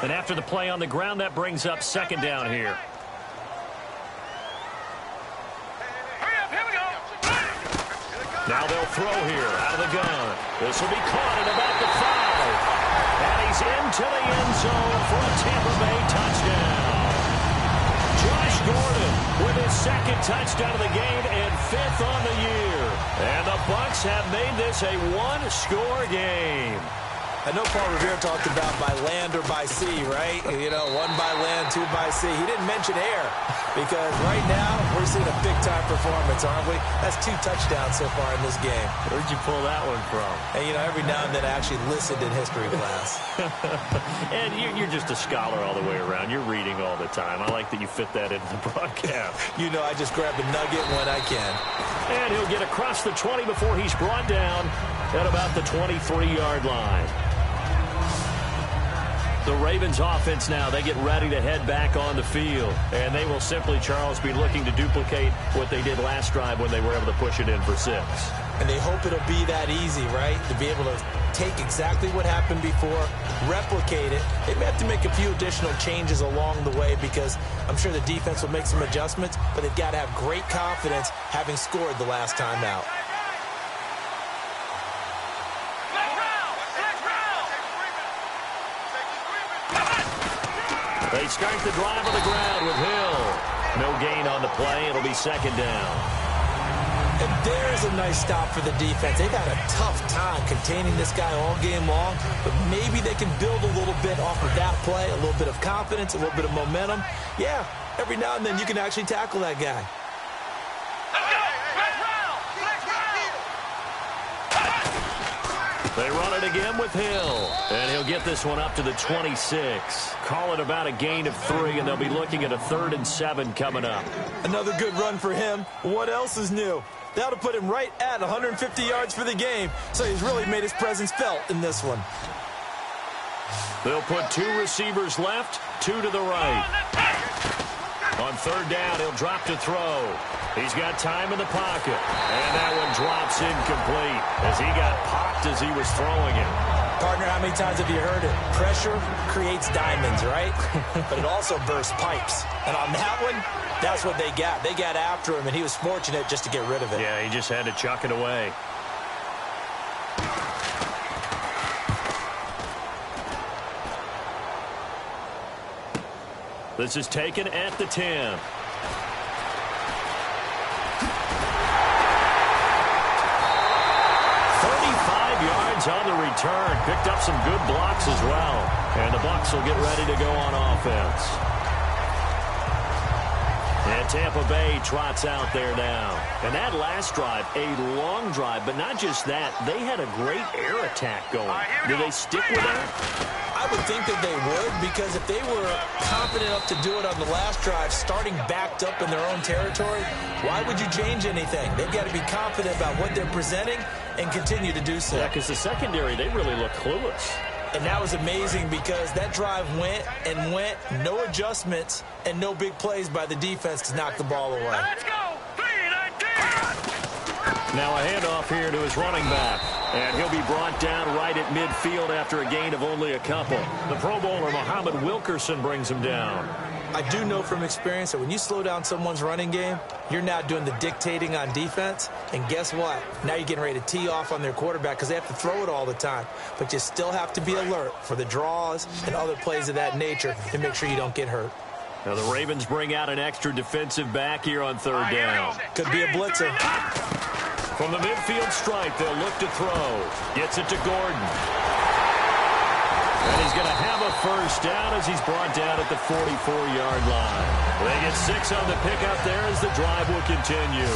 And after the play on the ground, that brings up 2nd down here. Now they'll throw here out of the gun. This will be caught at about the 5. And he's into the end zone for a Tampa Bay touchdown. Josh Gordon with his 2nd touchdown of the game and 5th on the year. And the Bucs have made this a one-score game. I know Paul Revere talked about by land or by sea, right? You know, 1 by land, 2 by sea. He didn't mention air because right now we're seeing a big-time performance, aren't we? That's 2 touchdowns so far in this game. Where'd you pull that one from? And, you know, every now and then I actually listened in history class. And you're just a scholar all the way around. You're reading all the time. I like that you fit that into the broadcast. You know, I just grab a nugget when I can. And he'll get across the 20 before he's brought down at about the 23-yard line. The Ravens offense now, they get ready to head back on the field. And they will simply, Charles, be looking to duplicate what they did last drive when they were able to push it in for 6. And they hope it'll be that easy, right? To be able to take exactly what happened before, replicate it. They may have to make a few additional changes along the way because I'm sure the defense will make some adjustments, but they've got to have great confidence having scored the last time out. They start the drive on the ground with Hill. No gain on the play. It'll be 2nd down. And there's a nice stop for the defense. They've had a tough time containing this guy all game long, but maybe they can build a little bit off of that play, a little bit of confidence, a little bit of momentum. Yeah, every now and then you can actually tackle that guy. They run it again with Hill, and he'll get this one up to the 26. Call it about a gain of 3, and they'll be looking at a 3rd and 7 coming up. Another good run for him. What else is new? That'll put him right at 150 yards for the game, so he's really made his presence felt in this one. They'll put 2 receivers left, 2 to the right. On 3rd down, he'll drop to throw. He's got time in the pocket, and that one drops incomplete as he got popped as he was throwing it. Partner, how many times have you heard it? Pressure creates diamonds, right? But it also bursts pipes. And on that one, that's what they got. They got after him, and he was fortunate just to get rid of it. Yeah, he just had to chuck it away. This is taken at the 10. 35 yards on the return. Picked up some good blocks as well. And the Bucs will get ready to go on offense. And Tampa Bay trots out there now. And that last drive, a long drive, but not just that. They had a great air attack going. Do they stick with that? I would think that they would, because if they were confident enough to do it on the last drive, starting backed up in their own territory, why would you change anything? They've got to be confident about what they're presenting and continue to do so. Yeah, because the secondary, they really look clueless. And that was amazing because that drive went and went, no adjustments, and no big plays by the defense to knock the ball away. Let's go! 3-19! Now a handoff here to his running back. And he'll be brought down right at midfield after a gain of only a couple. The Pro Bowler, Muhammad Wilkerson, brings him down. I do know from experience that when you slow down someone's running game, you're now doing the dictating on defense. And guess what? Now you're getting ready to tee off on their quarterback because they have to throw it all the time. But you still have to be alert for the draws and other plays of that nature to make sure you don't get hurt. Now the Ravens bring out an extra defensive back here on 3rd down. Could be a blitzer. From the midfield stripe, they'll look to throw. Gets it to Gordon. And he's going to have a first down as he's brought down at the 44-yard line. They get 6 on the pickup there as the drive will continue.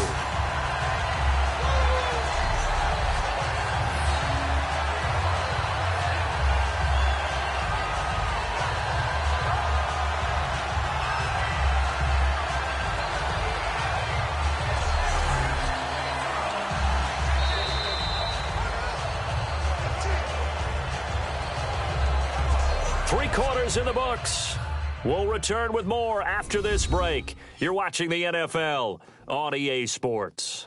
Three-quarters in the books. We'll return with more after this break. You're watching the NFL on EA Sports.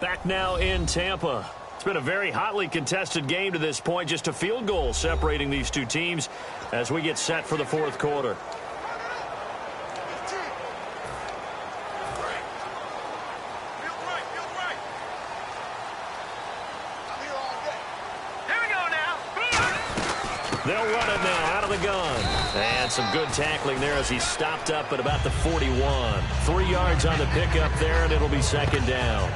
Back now in Tampa. It's been a very hotly contested game to this point. Just a field goal separating these two teams as we get set for the 4th quarter. They'll run it now out of the gun. And some good tackling there as he stopped up at about the 41. 3 yards on the pickup there, and it'll be 2nd down.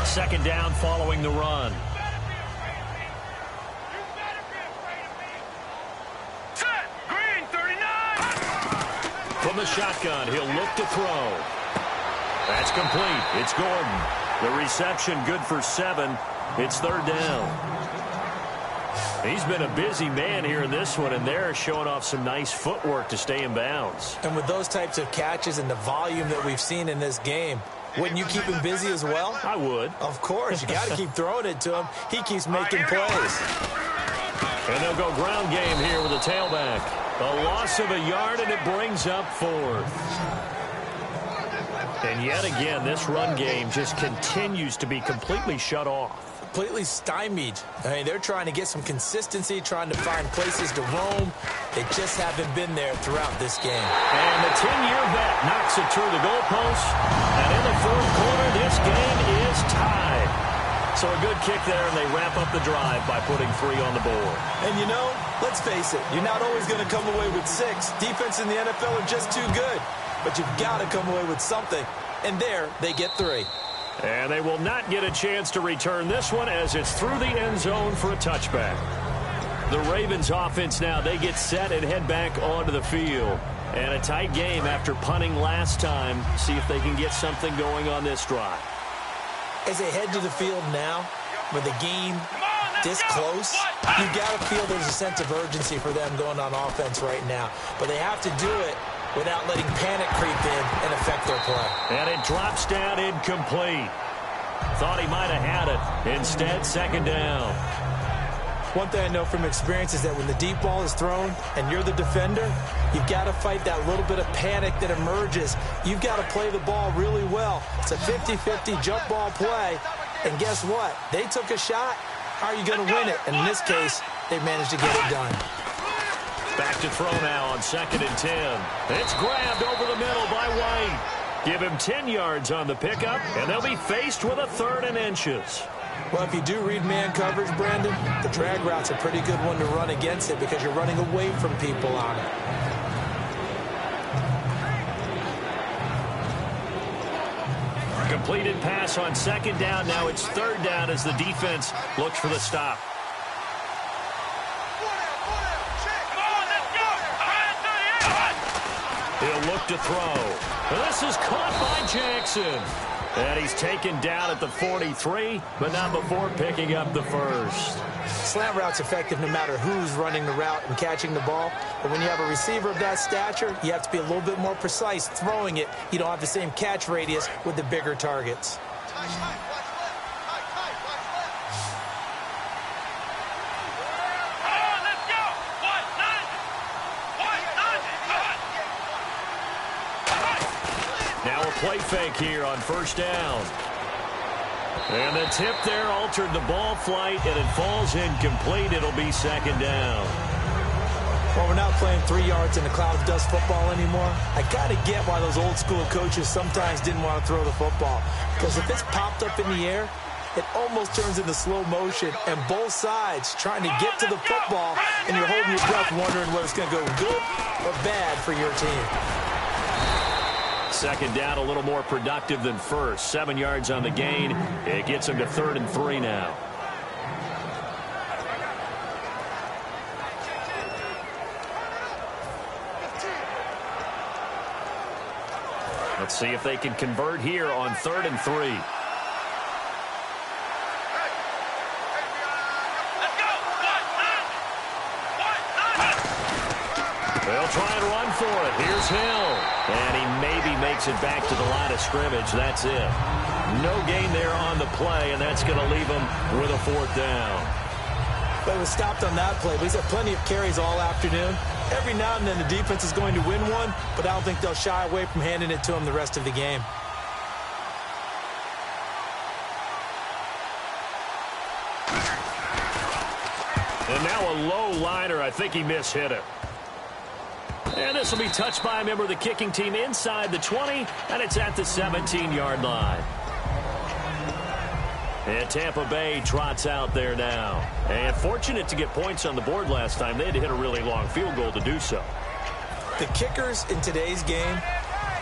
Second down following the run. From the shotgun, he'll look to throw. That's complete. It's Gordon. The reception good for 7. It's 3rd down. He's been a busy man here in this one, and they're showing off some nice footwork to stay in bounds. And with those types of catches and the volume that we've seen in this game, wouldn't you keep him busy as well? I would. Of course. You got to keep throwing it to him. He keeps making plays. And they'll go ground game here with a tailback. A loss of a yard, and it brings up 4th. And yet again, this run game just continues to be completely shut off. completely stymied. I mean, they're trying to get some consistency, trying to find places to roam. They just haven't been there throughout this game. And the 10-year vet knocks it through the goalpost. And in the fourth quarter, this game is tied. So a good kick there, and they wrap up the drive by putting 3 on the board. And you know, let's face it, you're not always going to come away with 6. Defense in the NFL are just too good. But you've got to come away with something. And there, they get 3. And they will not get a chance to return this one as it's through the end zone for a touchback. The Ravens offense now, they get set and head back onto the field. And a tight game after punting last time. See if they can get something going on this drive. As they head to the field now, with the game this close, you got to feel there's a sense of urgency for them going on offense right now. But they have to do it without letting panic creep in and affect their play. And it drops down incomplete. Thought he might have had it. Instead, second down. One thing I know from experience is that when the deep ball is thrown and you're the defender, you've got to fight that little bit of panic that emerges. You've got to play the ball really well. It's a 50-50 jump ball play. And guess what? They took a shot. How are you going to win it? And in this case, they managed to get it done. Back to throw now on 2nd and 10. It's grabbed over the middle by White. Give him 10 yards on the pickup, and they'll be faced with a 3rd and inches. Well, if you do read man coverage, Brandon, the drag route's a pretty good one to run against it because you're running away from people on it. Completed pass on 2nd down. Now it's 3rd down as the defense looks for the stop. He'll look to throw. This is caught by Jackson. And he's taken down at the 43, but not before picking up the first. Slant route's effective no matter who's running the route and catching the ball. But when you have a receiver of that stature, you have to be a little bit more precise throwing it. You don't have the same catch radius with the bigger targets. Now a play fake here on 1st down. And the tip there altered the ball flight, and it falls incomplete. It'll be 2nd down. Well, we're not playing 3 yards in a cloud of dust football anymore. I kind of get why those old school coaches sometimes didn't want to throw the football. Because if it's popped up in the air, it almost turns into slow motion, and both sides trying to get to the football, and you're holding your breath wondering whether it's going to go good or bad for your team. 2nd down, a little more productive than 1st. 7 yards on the gain. It gets him to 3rd and 3 now. Let's see if they can convert here on 3rd and 3. They'll try and run for it. Here's Hill. And he maybe makes it back to the line of scrimmage. That's it. No gain there on the play, and that's going to leave him with a 4th down. But it was stopped on that play. But he's had plenty of carries all afternoon. Every now and then the defense is going to win one, but I don't think they'll shy away from handing it to him the rest of the game. And now a low liner. I think he mishit it. And this will be touched by a member of the kicking team inside the 20, and it's at the 17-yard line. And Tampa Bay trots out there now. And fortunate to get points on the board last time. They had to hit a really long field goal to do so. The kickers in today's game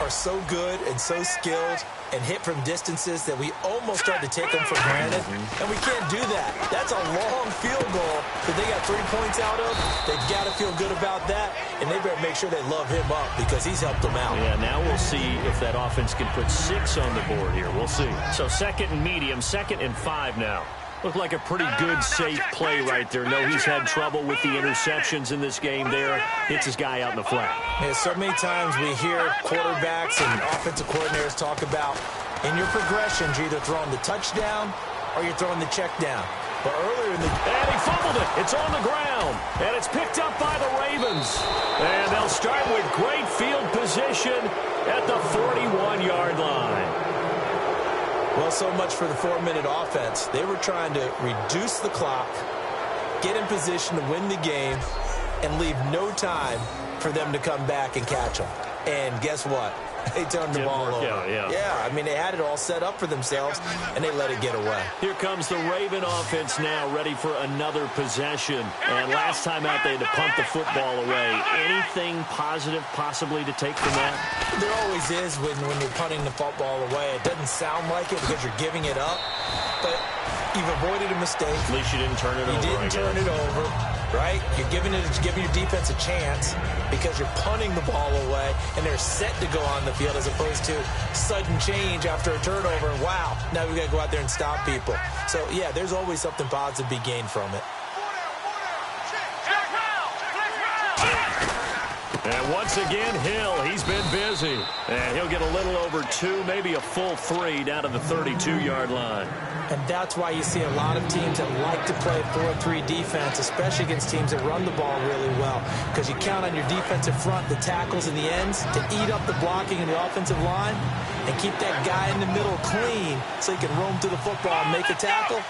are so good and so skilled and hit from distances that we almost start to take them for granted. And we can't do that. That's a long field goal that they got 3 points out of. They've got to feel good about that, and they better make sure they love him up because he's helped them out. Yeah, now we'll see if that offense can put 6 on the board here. We'll see. So 2nd and medium, 2nd and 5 now. Looked like a pretty good, safe play right there. No, he's had trouble with the interceptions in this game there. Hits his guy out in the flat. Yeah, so many times we hear quarterbacks and offensive coordinators talk about in your progressions, you're either throwing the touchdown or you're throwing the check down. But earlier in the... And he fumbled it. It's on the ground. And it's picked up by the Ravens. And they'll start with great field position at the 41-yard line. Well, so much for the 4-minute offense. They were trying to reduce the clock, get in position to win the game, and leave no time for them to come back and catch them. And guess what? They turned the ball over. Yeah, I mean, they had it all set up for themselves, and they let it get away. Here comes the Raven offense now, ready for another possession. And last time out, they had to punt the football away. Anything positive possibly to take from that? There always is when you're punting the football away. It doesn't sound like it because you're giving it up, but you've avoided a mistake. At least you didn't turn it over. You didn't turn it over, right? You're giving your defense a chance because you're punting the ball away, and they're set to go on the field as opposed to sudden change after a turnover. Wow, now we've got to go out there and stop people. So, yeah, there's always something positive to be gained from it. And once again, Hill, he's been busy. And he'll get a little over 2, maybe a full 3 down to the 32-yard line. And that's why you see a lot of teams that like to play 4-3 defense, especially against teams that run the ball really well, because you count on your defensive front, the tackles and the ends, to eat up the blocking in the offensive line and keep that guy in the middle clean so he can roam through the football and make a tackle.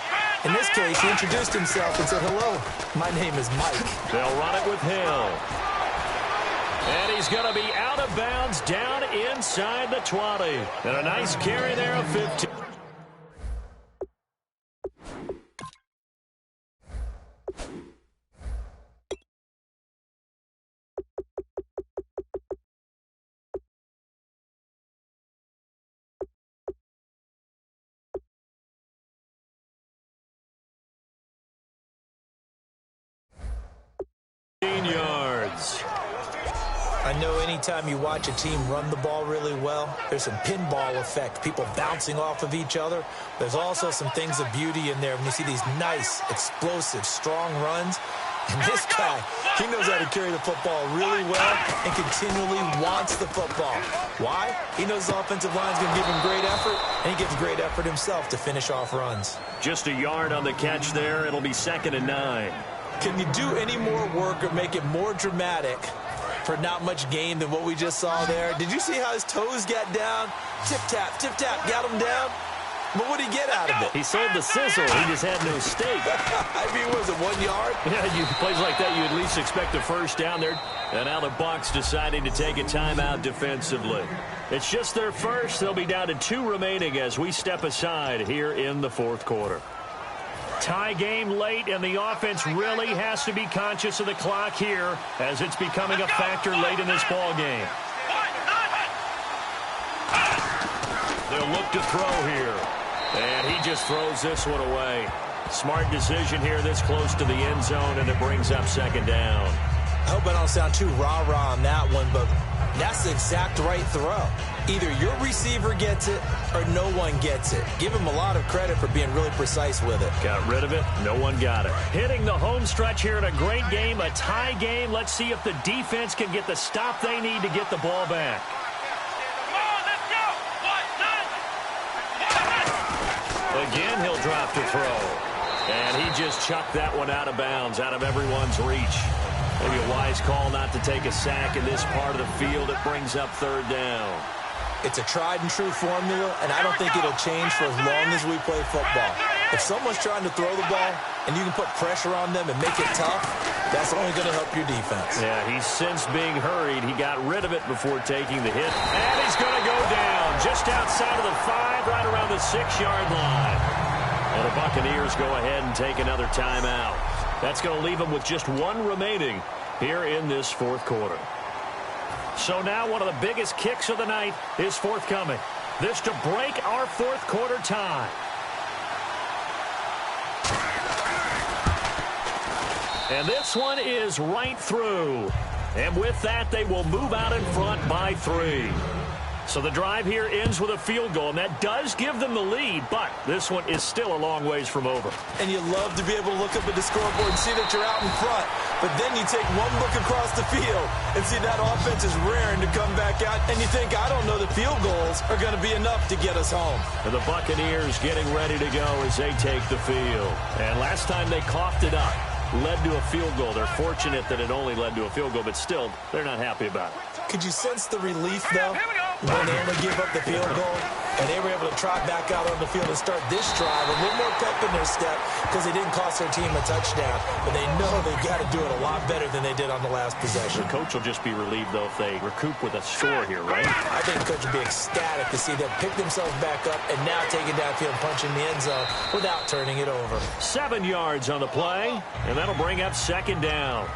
In this case, he introduced himself and said, "Hello, my name is Mike." They'll run it with Hill. And he's going to be out of bounds down inside the 20. And a nice carry there of 15. Yards. I know anytime you watch a team run the ball really well, there's some pinball effect, people bouncing off of each other. There's also some things of beauty in there when you see these nice, explosive, strong runs. And this guy, he knows how to carry the football really well and continually wants the football. Why? He knows the offensive line's going to give him great effort, and he gives great effort himself to finish off runs. Just a yard on the catch there. It'll be 2nd and 9. Can you do any more work or make it more dramatic for not much gain than what we just saw there? Did you see how his toes got down? Tip-tap, got him down. But what did he get out of it? He sold the sizzle. He just had no steak. I mean, was it 1 yard? Yeah, plays like that, you at least expect a first down there. And now the Bucs deciding to take a timeout defensively. It's just their first. They'll be down to 2 remaining as we step aside here in the 4th quarter. Tie game late, and the offense really has to be conscious of the clock here as it's becoming a factor late in this ball game. They'll look to throw here, and he just throws this one away. Smart decision here this close to the end zone, and it brings up 2nd down. I hope I don't sound too rah-rah on that one, but that's the exact right throw. Either your receiver gets it or no one gets it. Give him a lot of credit for being really precise with it. Got rid of it. No one got it. Hitting the home stretch here in a great game, a tie game. Let's see if the defense can get the stop they need to get the ball back. Again, he'll drop to throw. And he just chucked that one out of bounds, out of everyone's reach. Maybe a wise call not to take a sack in this part of the field. It brings up 3rd down. It's a tried-and-true formula, and I don't think it'll change for as long as we play football. If someone's trying to throw the ball and you can put pressure on them and make it tough, that's only going to help your defense. Yeah, he's since being hurried. He got rid of it before taking the hit. And he's going to go down just outside of the 5, right around the 6-yard line. And the Buccaneers go ahead and take another timeout. That's going to leave them with just 1 remaining here in this 4th quarter. So now one of the biggest kicks of the night is forthcoming. This to break our 4th quarter tie. And this one is right through. And with that, they will move out in front by 3. So the drive here ends with a field goal, and that does give them the lead, but this one is still a long ways from over. And you love to be able to look up at the scoreboard and see that you're out in front, but then you take one look across the field and see that offense is raring to come back out, and you think, I don't know, the field goals are going to be enough to get us home. And the Buccaneers getting ready to go as they take the field. And last time they coughed it up, led to a field goal. They're fortunate that it only led to a field goal, but still, they're not happy about it. Could you sense the relief, though, when they only give up the field goal? And they were able to trot back out on the field and start this drive. A little more pep in their step because they didn't cost their team a touchdown. But they know they've got to do it a lot better than they did on the last possession. The coach will just be relieved, though, if they recoup with a score here, right? I think the coach would be ecstatic to see them pick themselves back up and now take it downfield and punch in the end zone without turning it over. 7 yards on the play, and that'll bring up second down.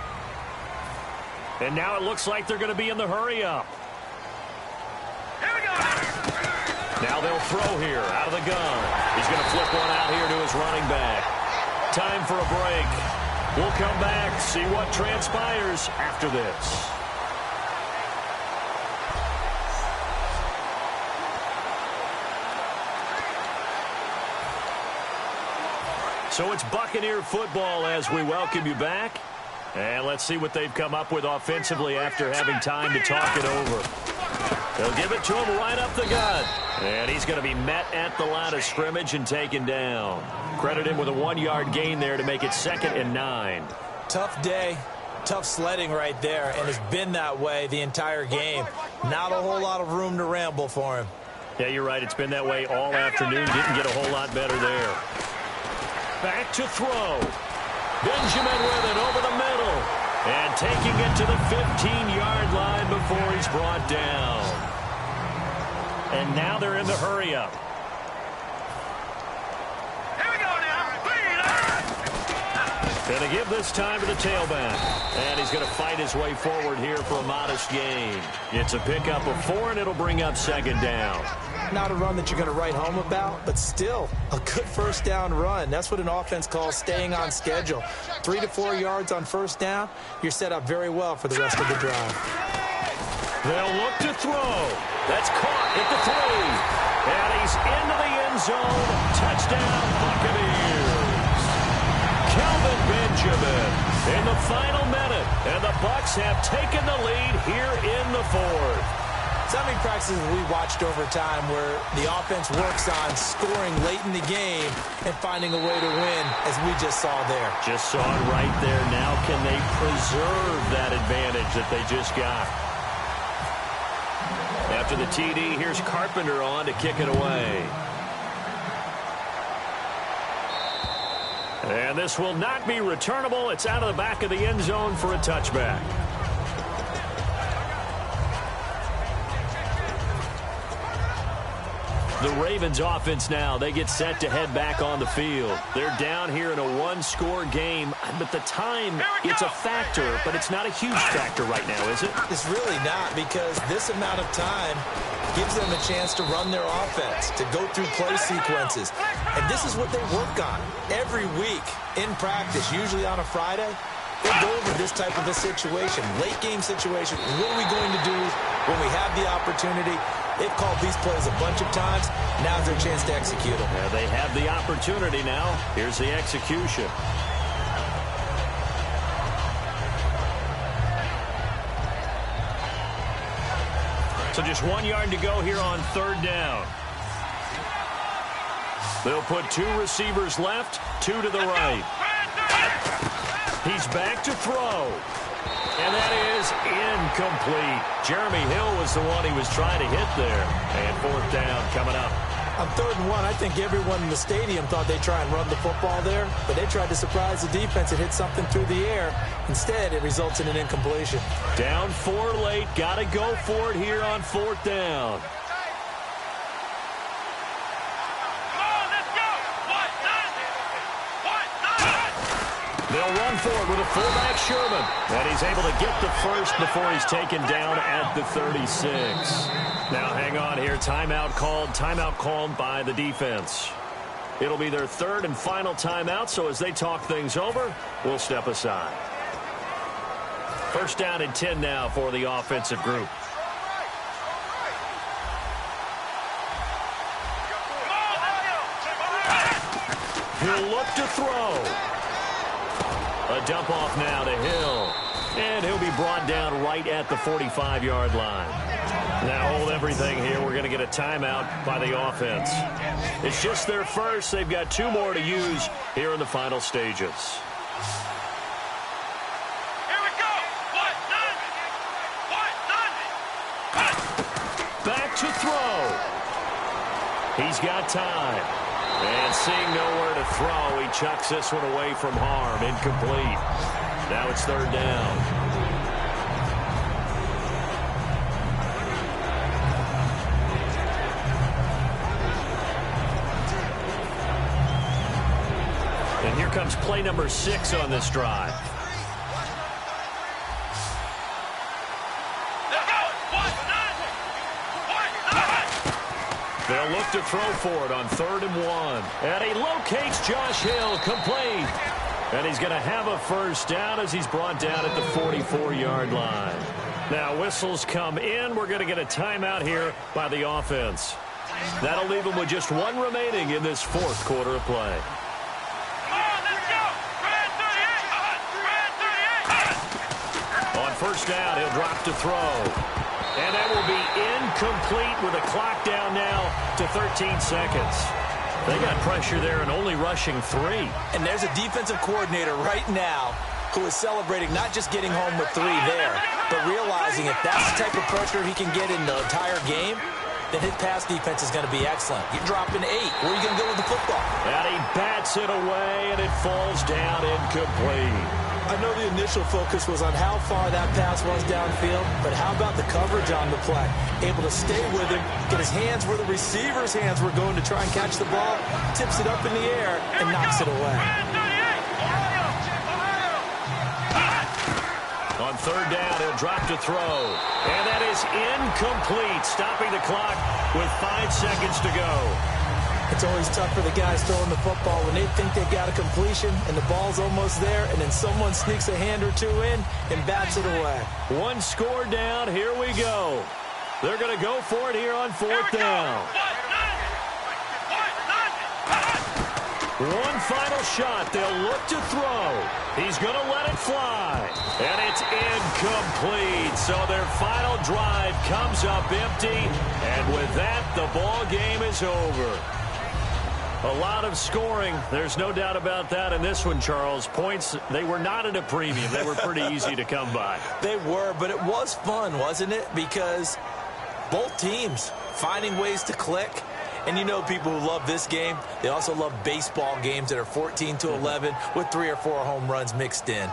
And now it looks like they're going to be in the hurry-up. Here we go. Now they'll throw here out of the gun. He's going to flip one out here to his running back. Time for a break. We'll come back, see what transpires after this. So it's Buccaneer football as we welcome you back. And let's see what they've come up with offensively after having time to talk it over. They'll give it to him right up the gut. And he's going to be met at the line of scrimmage and taken down. Credit him with a 1-yard gain there to make it 2nd and 9. Tough day, tough sledding right there, and it's been that way the entire game. Not a whole lot of room to ramble for him. Yeah, you're right. It's been that way all afternoon. Didn't get a whole lot better there. Back to throw. Benjamin with it over the middle. And taking it to the 15-yard line before he's brought down. And now they're in the hurry-up. Here we go now. Going to give this time to the tailback. And he's going to fight his way forward here for a modest gain. It's a pickup of 4, and it'll bring up second down. Not a run that you're going to write home about, but still a good first down run. That's what an offense calls staying on schedule. 3 to 4 yards on first down, you're set up very well for the rest of the drive. They'll look to throw. That's caught at the 3. And he's into the end zone. Touchdown, Buccaneers. Kelvin Benjamin in the final minute. And the Bucs have taken the lead here in the 4th. So many practices we watched over time where the offense works on scoring late in the game and finding a way to win, as we just saw there. Just saw it right there. Now can they preserve that advantage that they just got? After the TD, here's Carpenter on to kick it away. And this will not be returnable. It's out of the back of the end zone for a touchback. The Ravens offense now, they get set to head back on the field. They're down here in a 1-score game, but the time, it's a factor, but it's not a huge factor right now, is it? It's really not, because this amount of time gives them a chance to run their offense, to go through play sequences. And this is what they work on every week in practice, usually on a Friday. They go over this type of a situation, late game situation. What are we going to do when we have the opportunity? They've called these plays a bunch of times. Now's their chance to execute them. Yeah, they have the opportunity now. Here's the execution. So just 1 yard to go here on 3rd down. They'll put 2 receivers left, 2 to the right. He's back to throw. And that is incomplete. Jeremy Hill was the one he was trying to hit there. And 4th down coming up. On 3rd and 1, I think everyone in the stadium thought they'd try and run the football there, but they tried to surprise the defense and hit something through the air. Instead, it results in an incompletion. Down 4 late. Got to go for it here on 4th down. They'll run for it with a fullback, Sherman. And he's able to get the first before he's taken down at the 36. Now, hang on here. Timeout called by the defense. It'll be their 3rd and final timeout, so as they talk things over, we'll step aside. 1st down and 10 now for the offensive group. He'll look to throw. A dump off now to Hill. And he'll be brought down right at the 45-yard line. Now hold everything here. We're going to get a timeout by the offense. It's just their first. They've got 2 more to use here in the final stages. Here we go. Back to throw. He's got time. And seeing nowhere to throw, he chucks this one away from harm. Incomplete. Now it's third down. And here comes play number 6 on this drive. They'll look to throw for it on 3rd and 1. And he locates Josh Hill, complete. And he's going to have a first down as he's brought down at the 44-yard line. Now whistles come in. We're going to get a timeout here by the offense. That'll leave them with just one remaining in this 4th quarter of play. On first down, he'll drop to throw. And that will be incomplete with a clock down now to 13 seconds. They got pressure there and only rushing 3. And there's a defensive coordinator right now who is celebrating not just getting home with 3 there, but realizing if that's the type of pressure he can get in the entire game, then his pass defense is going to be excellent. You're dropping 8. Where are you going to go with the football? And he bats it away, and it falls down incomplete. I know the initial focus was on how far that pass was downfield, but how about the coverage on the play? Able to stay with him, get his hands where the receiver's hands were going to try and catch the ball, tips it up in the air, and knocks it away. On third down, he'll drop to throw. And that is incomplete, stopping the clock with 5 seconds to go. It's always tough for the guys throwing the football when they think they've got a completion and the ball's almost there, and then someone sneaks a hand or 2 in and bats it away. One score down. Here we go. They're going to go for it here on 4th down. One final shot. They'll look to throw. He's going to let it fly. And it's incomplete. So their final drive comes up empty. And with that, the ball game is over. A lot of scoring. There's no doubt about that in this one, Charles. Points, they were not at a premium. They were pretty easy to come by. They were, but it was fun, wasn't it? Because both teams finding ways to click. And you know people who love this game, they also love baseball games that are 14-11 with 3 or 4 home runs mixed in.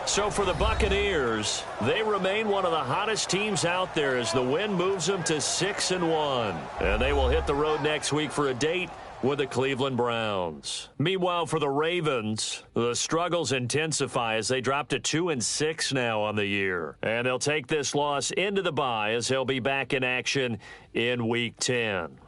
So for the Buccaneers, they remain one of the hottest teams out there as the win moves them to 6-1. And they will hit the road next week for a date with the Cleveland Browns. Meanwhile, for the Ravens, the struggles intensify as they drop to 2-6 now on the year. And they'll take this loss into the bye as they'll be back in action in Week 10.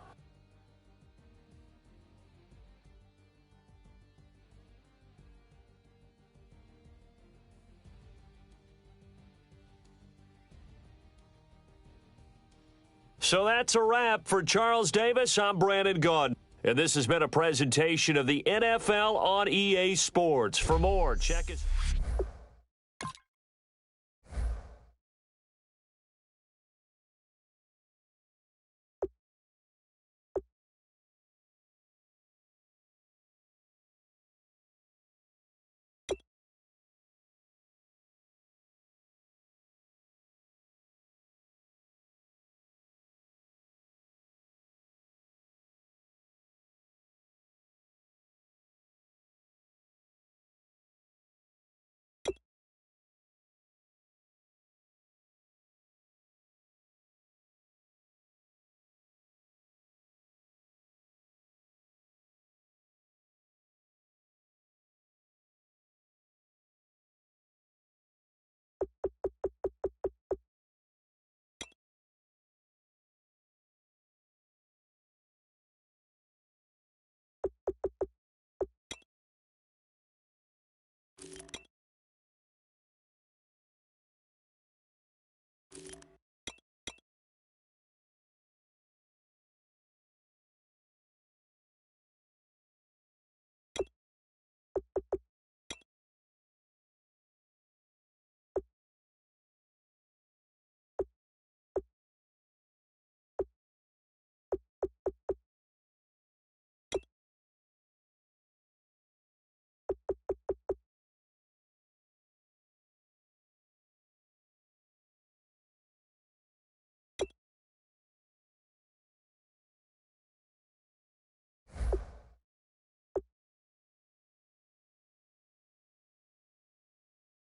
So that's a wrap. For Charles Davis, I'm Brandon Gaudin. And this has been a presentation of the NFL on EA Sports. For more, check us.